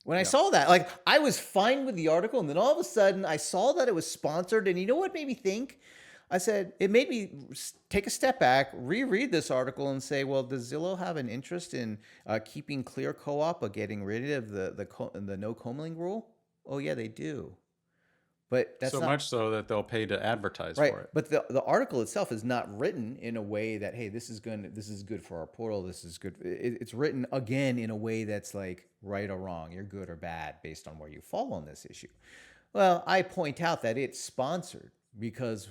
When I saw that, I was fine with the article, and then all of a sudden I saw that it was sponsored, and you know what made me think? I said, it made me take a step back, reread this article, and say, well, does Zillow have an interest in keeping clear co-op or getting rid of the no commingling rule? Oh, yeah, they do. But that's So not much so that they'll pay to advertise right. for it. But the article itself is not written in a way that, hey, this is good for our portal. This is good. It's written again in a way that's like right or wrong. You're good or bad based on where you fall on this issue. Well, I point out that it's sponsored because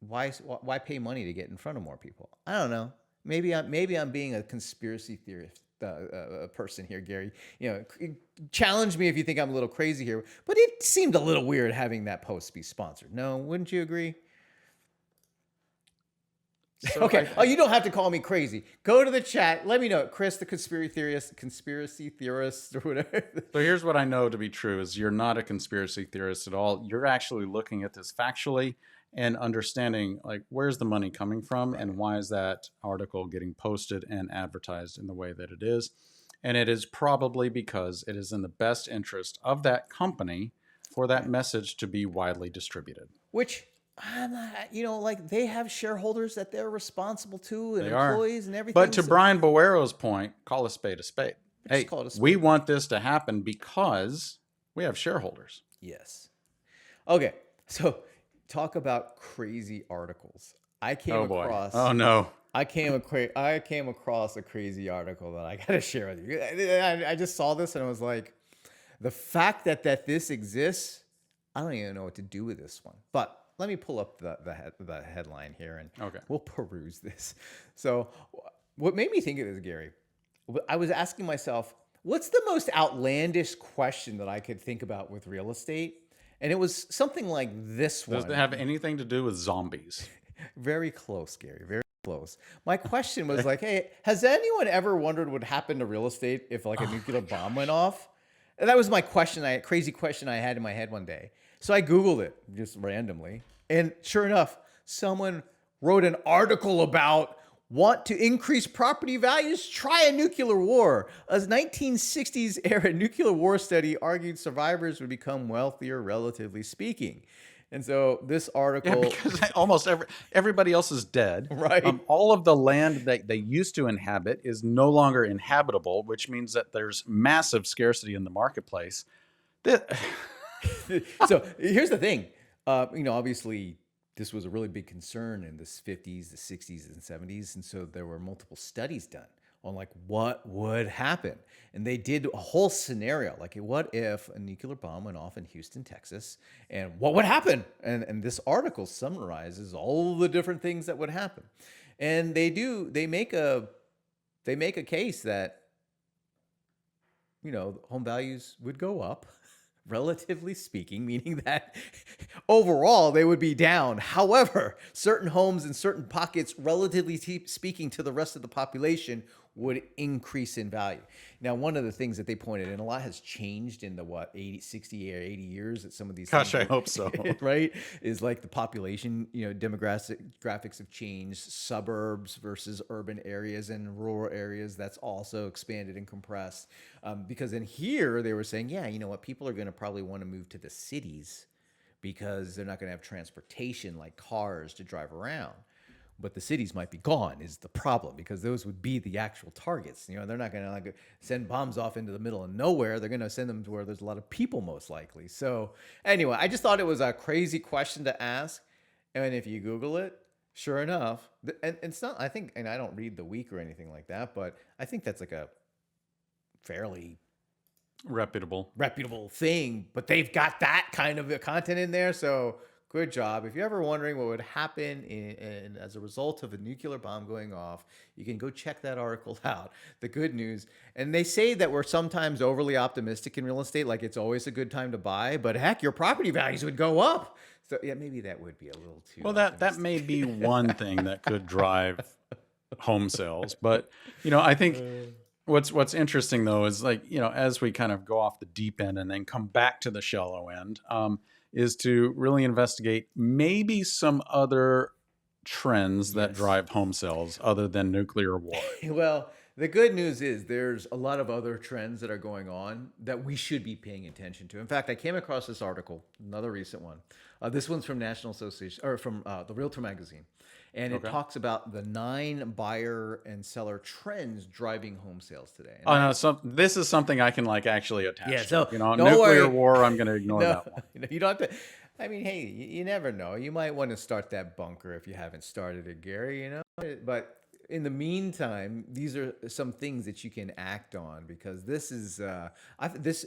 why pay money to get in front of more people? I don't know. Maybe I'm being a conspiracy theorist person here, Gary. Challenge me if you think I'm a little crazy here. But it seemed a little weird having that post be sponsored. No, wouldn't you agree? So okay. You don't have to call me crazy. Go to the chat. Let me know, Chris, the conspiracy theorist, or whatever. So here's what I know to be true: is you're not a conspiracy theorist at all. You're actually looking at this factually and understanding where's the money coming from and why is that article getting posted and advertised in the way that it is. And it is probably because it is in the best interest of that company for that message to be widely distributed. Which I'm not, they have shareholders that they're responsible to and They employees are. and everything. But to Brian Boero's point, call a spade a spade. Hey, call it a spade. We want this to happen because we have shareholders. Yes. Okay. So talk about crazy articles. I came across. Oh no. I came across a crazy article that I got to share with you. I just saw this and I was like, the fact that this exists, I don't even know what to do with this one. But let me pull up the headline here and we'll peruse this. So what made me think of this, Gary, I was asking myself, what's the most outlandish question that I could think about with real estate? And it was something like this one. Does it have anything to do with zombies? Very close, Gary. Very close. My question was hey, has anyone ever wondered what happened to real estate if a nuclear bomb went off? And that was my question. Crazy question I had in my head one day. So I Googled it just randomly. And sure enough, someone wrote an article about want to increase property values? Try a nuclear war. A 1960s era nuclear war study argued survivors would become wealthier, relatively speaking. And so this article, because almost everybody else is dead. Right. All of the land that they used to inhabit is no longer inhabitable, which means that there's massive scarcity in the marketplace. So here's the thing. Obviously, this was a really big concern in the 50s, the 60s, and 70s. And so there were multiple studies done on what would happen. And they did a whole scenario, what if a nuclear bomb went off in Houston, Texas, and what would happen? And this article summarizes all the different things that would happen. And they make a case that, home values would go up, relatively speaking, meaning that overall they would be down. However, certain homes in certain pockets, relatively speaking to the rest of the population, would increase in value. Now, one of the things that they pointed, and a lot has changed in the 60 or 80 years that some of these Gosh, things, I hope so. right? Is the population, demographics have changed, suburbs versus urban areas and rural areas. That's also expanded and compressed. Because in here they were saying, yeah, you know what, people are going to probably want to move to the cities because they're not going to have transportation like cars to drive around. but the cities might be gone is the problem, because those would be the actual targets. They're not going to like send bombs off into the middle of nowhere. They're going to send them to where there's a lot of people, most likely. So anyway, I just thought it was a crazy question to ask. And if you Google it, sure enough, and it's not, I think, and I don't read the Week or anything like that, but I think that's like a fairly reputable thing, but they've got that kind of content in there. So good job. If you're ever wondering what would happen as a result of a nuclear bomb going off, you can go check that article out. The good news, and they say that we're sometimes overly optimistic in real estate, like it's always a good time to buy, but heck, your property values would go up. So yeah, maybe that would be a little too. Well, that may be one thing that could drive home sales, but I think what's interesting though is, like, as we kind of go off the deep end and then come back to the shallow end, is to really investigate maybe some other trends that drive home sales other than nuclear war. Well, the good news is there's a lot of other trends that are going on that we should be paying attention to. In fact, I came across this article, another recent one. This one's from National Association, or from the Realtor magazine, and it talks about the 9 buyer and seller trends driving home sales today. And No, this is something I can actually attach. Yeah, so to. don't Nuclear worry. war, I'm going to ignore that one. You don't have to. I mean, hey, you never know. You might want to start that bunker if you haven't started it, Gary. But in the meantime, these are some things that you can act on, because this is this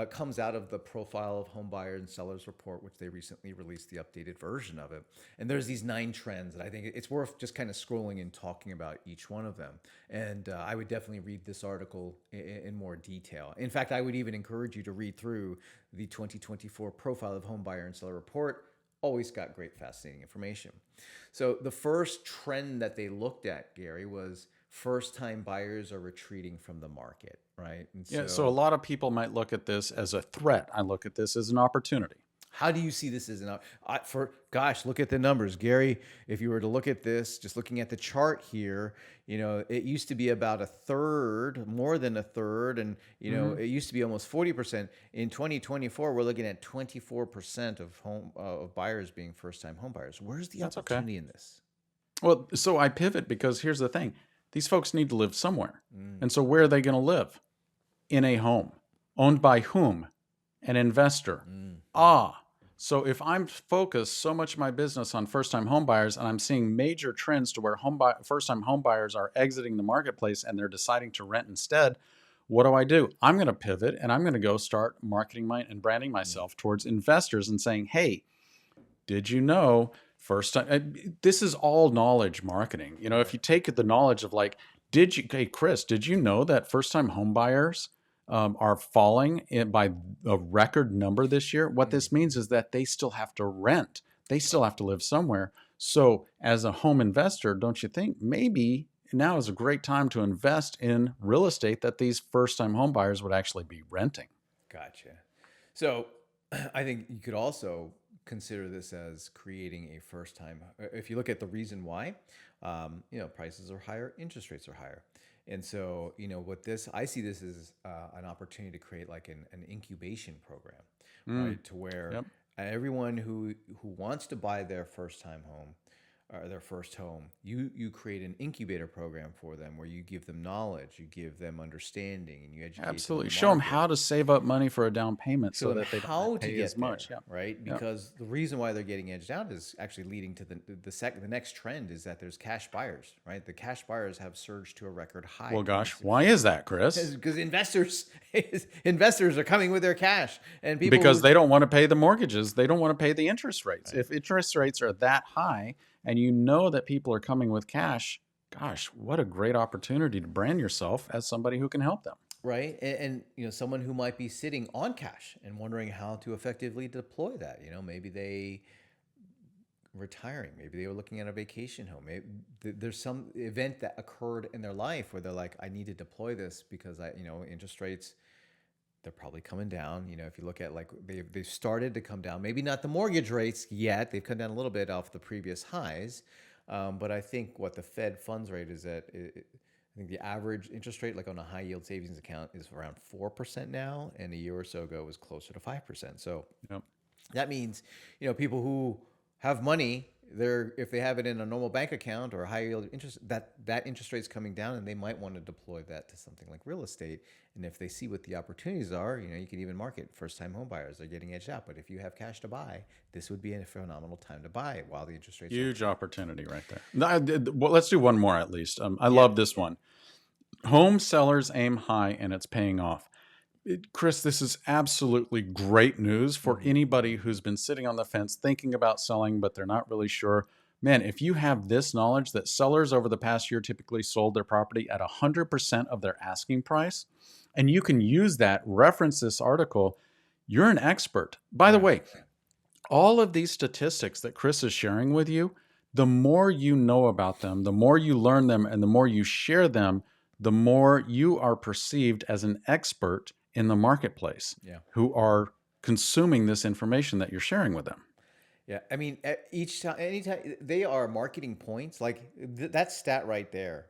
comes out of the Profile of Home Buyers and Sellers report, which they recently released the updated version of it. And there's these 9 trends that I think it's worth just kind of scrolling and talking about each one of them. And I would definitely read this article in more detail. In fact, I would even encourage you to read through the 2024 Profile of Home Buyer and Seller report. Always got great, fascinating information. So the first trend that they looked at, Gary, was first-time buyers are retreating from the market, right? And So a lot of people might look at this as a threat. I look at this as an opportunity. How do you see this as look at the numbers, Gary. If you were to look at this, just looking at the chart here, it used to be about a third, more than a third, and it used to be almost 40%. In 2024, we're looking at 24% of buyers being first-time home buyers. Where's the opportunity in this? Well, so I pivot, because here's the thing. These folks need to live somewhere. And so where are they going to live? In a home. Owned by whom? An investor. So if I'm focused so much of my business on first-time home buyers, and I'm seeing major trends to where first-time home buyers are exiting the marketplace and they're deciding to rent instead, what do? I'm going to pivot, and I'm going to go start marketing and branding myself towards investors and saying, hey, did you know first time? This is all knowledge marketing. If you take the knowledge of, like, hey, Chris, did you know that first-time home buyers are falling by a record number this year? What this means is that they still have to rent. They still have to live somewhere. So as a home investor, don't you think maybe now is a great time to invest in real estate that these first-time home buyers would actually be renting? Gotcha. So I think you could also consider this as creating a first time. If you look at the reason why, prices are higher, interest rates are higher. And so, I see this as an opportunity to create like an incubation program, right? To where everyone who wants to buy their first time home, or their first home, you create an incubator program for them where you give them knowledge, you give them understanding, and you educate Absolutely. them. Show them how to save up money for a down payment so that they don't pay as much. Right? Because the reason why they're getting edged out is actually leading to the next trend is that there's cash buyers, right? The cash buyers have surged to a record high. Well, gosh, why is that, Chris? Because investors are coming with their cash, and people because they don't want to pay the mortgages, they don't want to pay the interest rates. Right. If interest rates are that high, and that people are coming with cash, gosh, what a great opportunity to brand yourself as somebody who can help them. Right. And someone who might be sitting on cash and wondering how to effectively deploy that. Maybe they retiring, maybe they were looking at a vacation home. Maybe there's some event that occurred in their life where they're like, I need to deploy this because interest rates, they're probably coming down. If you look at like they've started to come down, maybe not the mortgage rates yet. They've come down a little bit off the previous highs. But I think what the Fed funds rate is at, I think the average interest rate, like on a high yield savings account, is around 4% now. And a year or so ago, it was closer to 5%. So that means, people who have money, they're if they have it in a normal bank account or high yield interest, that interest rate's coming down, and they might want to deploy that to something like real estate. And if they see what the opportunities are, you can even market first time home buyers. They're getting edged out. But if you have cash to buy, this would be a phenomenal time to buy while the interest rates are. Huge opportunity right there. Well, let's do one more at least. I Yeah. love this one. Home sellers aim high and it's paying off. Chris, this is absolutely great news for anybody who's been sitting on the fence thinking about selling, but they're not really sure. Man, if you have this knowledge that sellers over the past year typically sold their property at 100% of their asking price, and you can use that, reference this article, you're an expert. By the way, all of these statistics that Chris is sharing with you, the more you know about them, the more you learn them, and the more you share them, the more you are perceived as an expert in the marketplace Yeah. who are consuming this information that you're sharing with them. Yeah, I mean, each time, anytime they are marketing points, like that stat right there.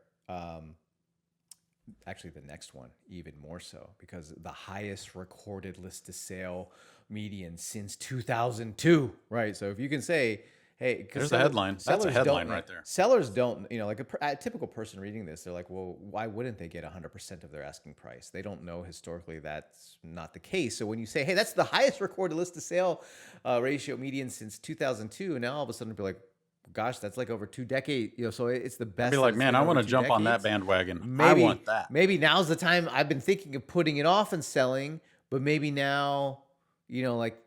Actually, the next one even more so because the highest recorded list to sale median since 2002, right? So if you can say, hey, because There's the headline. That's a headline right there. Sellers don't, like a typical person reading this, they're like, well, why wouldn't they get 100% of their asking price? They don't know historically that's not the case. So when you say, hey, that's the highest recorded list to sale ratio median since 2002, now all of a sudden be like, gosh, that's like over 2 decades. So it's the best. I'd be like, man, I want to jump on that bandwagon. I want that. Maybe now's the time. I've been thinking of putting it off and selling, but maybe now, like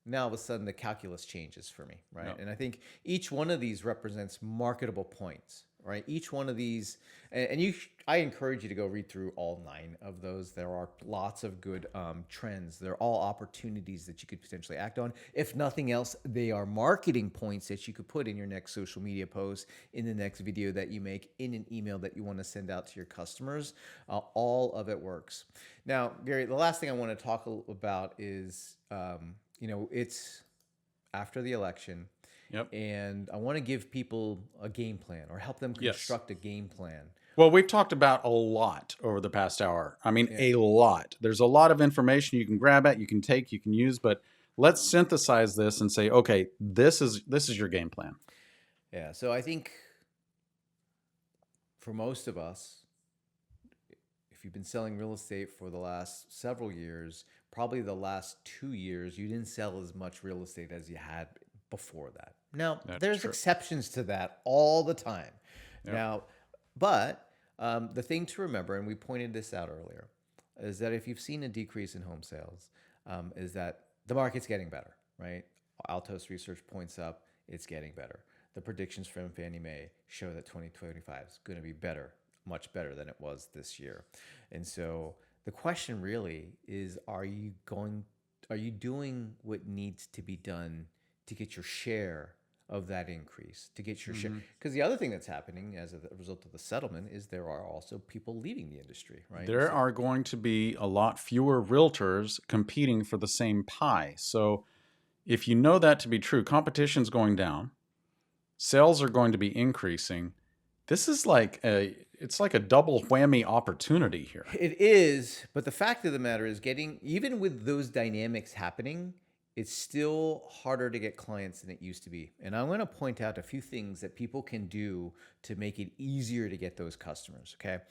now all of a sudden the calculus changes for me, right? Yep. And I think each one of these represents marketable points, right? Each one of these, and I encourage you to go read through all 9 of those. There are lots of good trends. They're all opportunities that you could potentially act on. If nothing else, they are marketing points that you could put in your next social media post, in the next video that you make, in an email that you want to send out to your customers. All of it works. Now, Gary, the last thing I want to talk about is, it's after the election. Yep. And I want to give people a game plan or help them construct a game plan. Well, we've talked about a lot over the past hour. I mean, a lot. There's a lot of information you can grab at, you can take, you can use, but let's synthesize this and say, okay, this is your game plan. Yeah. So I think for most of us, if you've been selling real estate for the last several years, probably the last 2 years, you didn't sell as much real estate as you had before that. Now, there's exceptions to that all the time. Yep. Now, but the thing to remember, and we pointed this out earlier, is that if you've seen a decrease in home sales, is that the market's getting better, right? Altos research points up, it's getting better. The predictions from Fannie Mae show that 2025 is going to be better, much better than it was this year. And so the question really is, are you doing what needs to be done to get your share of that increase, to get your share? Because the other thing that's happening as a result of the settlement is there are also people leaving the industry, right? There are going to be a lot fewer realtors competing for the same pie. So if you know that to be true, competition's going down, sales are going to be increasing. This is it's like a double whammy opportunity here. It is, but the fact of the matter is even with those dynamics happening, it's still harder to get clients than it used to be. And I'm going to point out a few things that people can do to make it easier to get those customers, okay?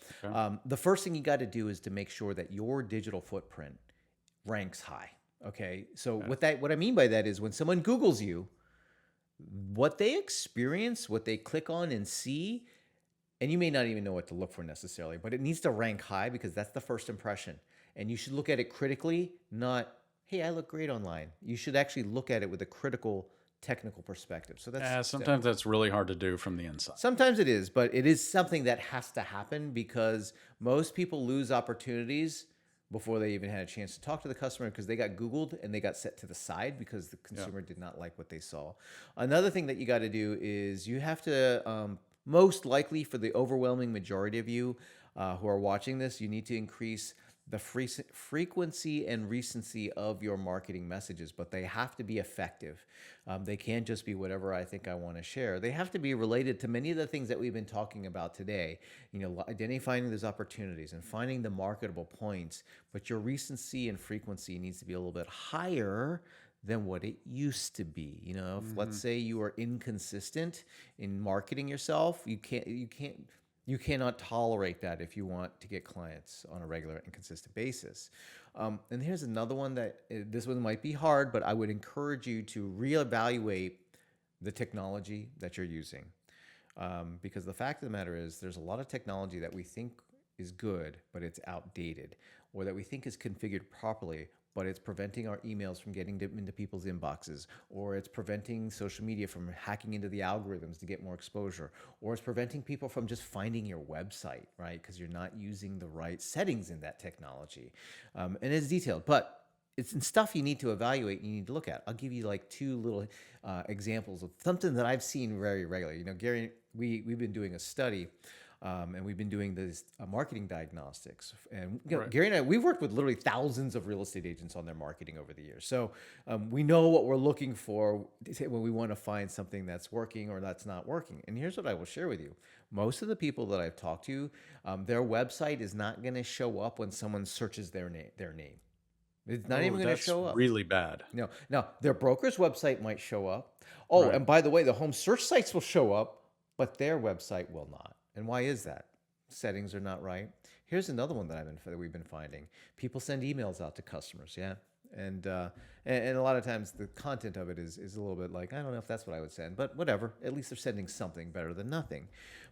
The first thing you got to do is to make sure that your digital footprint ranks high, okay? So what I mean by that is when someone Googles you, what they experience, what they click on and see, and you may not even know what to look for necessarily, but it needs to rank high because that's the first impression. And you should look at it critically, not, hey, I look great online. You should actually look at it with a critical, technical perspective. So that's sometimes that's really hard to do from the inside. Sometimes it is, but it is something that has to happen because most people lose opportunities before they even had a chance to talk to the customer because they got Googled and they got set to the side because the consumer did not like what they saw. Another thing that you got to do is you have to, most likely for the overwhelming majority of you who are watching this, you need to increase the frequency and recency of your marketing messages, but they have to be effective. They can't just be whatever I think I want to share. They have to be related to many of the things that we've been talking about today. Identifying those opportunities and finding the marketable points, but your recency and frequency needs to be a little bit higher than what it used to be. You know, if let's Hmm. say you are inconsistent in marketing yourself, you cannot tolerate that if you want to get clients on a regular and consistent basis. And here's another one that this one might be hard, but I would encourage you to reevaluate the technology that you're using. Because the fact of the matter is, there's a lot of technology that we think is good, but it's outdated, or that we think is configured properly, but it's preventing our emails from getting into people's inboxes, or it's preventing social media from hacking into the algorithms to get more exposure, or it's preventing people from just finding your website, right? Because you're not using the right settings in that technology. And it's detailed, but it's stuff you need to evaluate and you need to look at. I'll give you like two little examples of something that I've seen very regularly. You know, Gary, we've been doing a study, and we've been doing this marketing diagnostics. And you know, Right. Gary and I, we've worked with literally thousands of real estate agents on their marketing over the years. So we know what we're looking for when we want to find something that's working or that's not working. And here's what I will share with you. Most of the people that I've talked to, their website is not going to show up when someone searches their name. It's not Oh, even going to that's show up. really bad. No. Now, their broker's website might show up. Oh, Right. and by the way, the home search sites will show up, but their website will not. And why is that? Settings are not right. Here's another one that we've been finding. People send emails out to customers, yeah, and and a lot of times the content of it is a little bit like, I don't know if that's what I would send, but whatever. At least they're sending something better than nothing.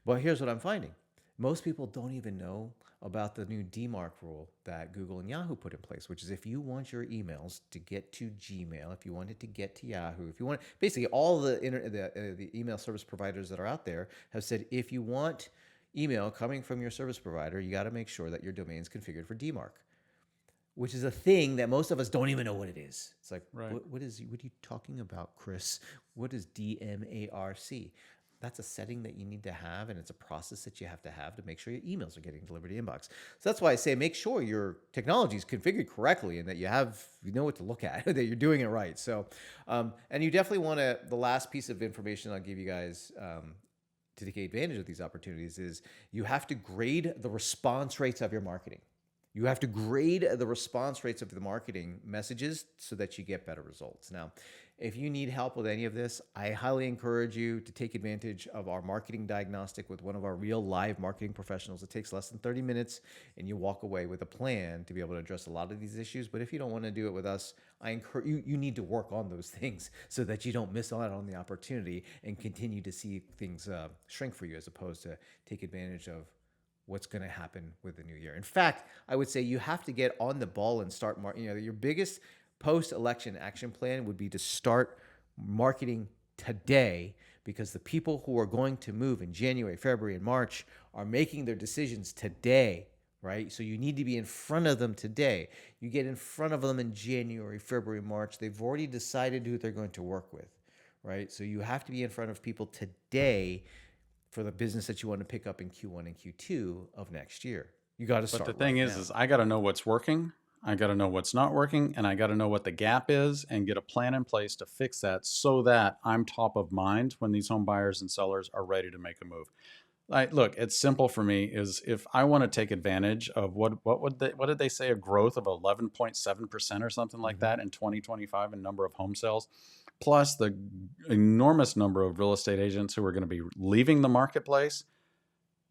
But here's what I'm finding. Most people don't even know about the new DMARC rule that Google and Yahoo put in place, which is if you want your emails to get to Gmail, if you want it to get to Yahoo, if you want basically all the email service providers that are out there have said if you want email coming from your service provider, you got to make sure that your domain is configured for DMARC, which is a thing that most of us don't even know what it is. It's like, Right. what are you talking about, Chris? What is DMARC? That's a setting that you need to have, and it's a process that you have to make sure your emails are getting delivered to your inbox. So that's why I say make sure your technology is configured correctly and that you know what to look at, that you're doing it right. So, and you definitely want to. The last piece of information I'll give you guys to take advantage of these opportunities is you have to grade the response rates of your marketing. You have to grade the response rates of the marketing messages so that you get better results. Now, if you need help with any of this, I highly encourage you to take advantage of our marketing diagnostic with one of our real live marketing professionals. It takes less than 30 minutes and you walk away with a plan to be able to address a lot of these issues. But if you don't want to do it with us, I encourage you need to work on those things so that you don't miss out on the opportunity and continue to see things shrink for you as opposed to take advantage of what's going to happen with the new year. In fact, I would say you have to get on the ball and start your biggest post-election action plan would be to start marketing today because the people who are going to move in January, February, and March are making their decisions today, right? So you need to be in front of them today. You get in front of them in January, February, March. They've already decided who they're going to work with, right? So you have to be in front of people today for the business that you want to pick up in Q1 and Q2 of next year. You got to But the start thing right is, now. I got to know what's working. I got to know what's not working, and I got to know what the gap is, and get a plan in place to fix that, so that I'm top of mind when these home buyers and sellers are ready to make a move. Look, it's simple for me. Is if I want to take advantage of what did they say, a growth of 11.7% or something like Mm-hmm. that in 2025 in number of home sales, plus the enormous number of real estate agents who are going to be leaving the marketplace.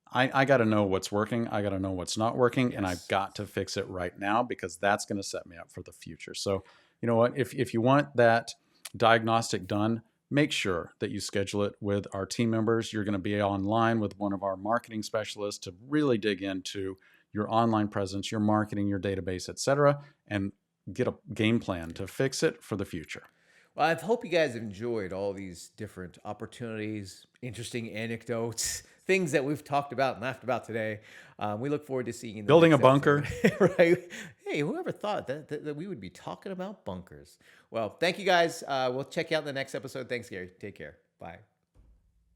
I got to know what's working. I got to know what's not working, and I've Yes. got to fix it right now because that's going to set me up for the future. So, you know what? If you want that diagnostic done, make sure that you schedule it with our team members. You're going to be online with one of our marketing specialists to really dig into your online presence, your marketing, your database, et cetera, and get a game plan to fix it for the future. Well, I hope you guys have enjoyed all these different opportunities, interesting anecdotes, things that we've talked about and laughed about today. We look forward to seeing you in the Building a next episode. bunker. Right? Hey, whoever thought that we would be talking about bunkers? Well, thank you guys. We'll check you out in the next episode. Thanks, Gary. Take care. Bye.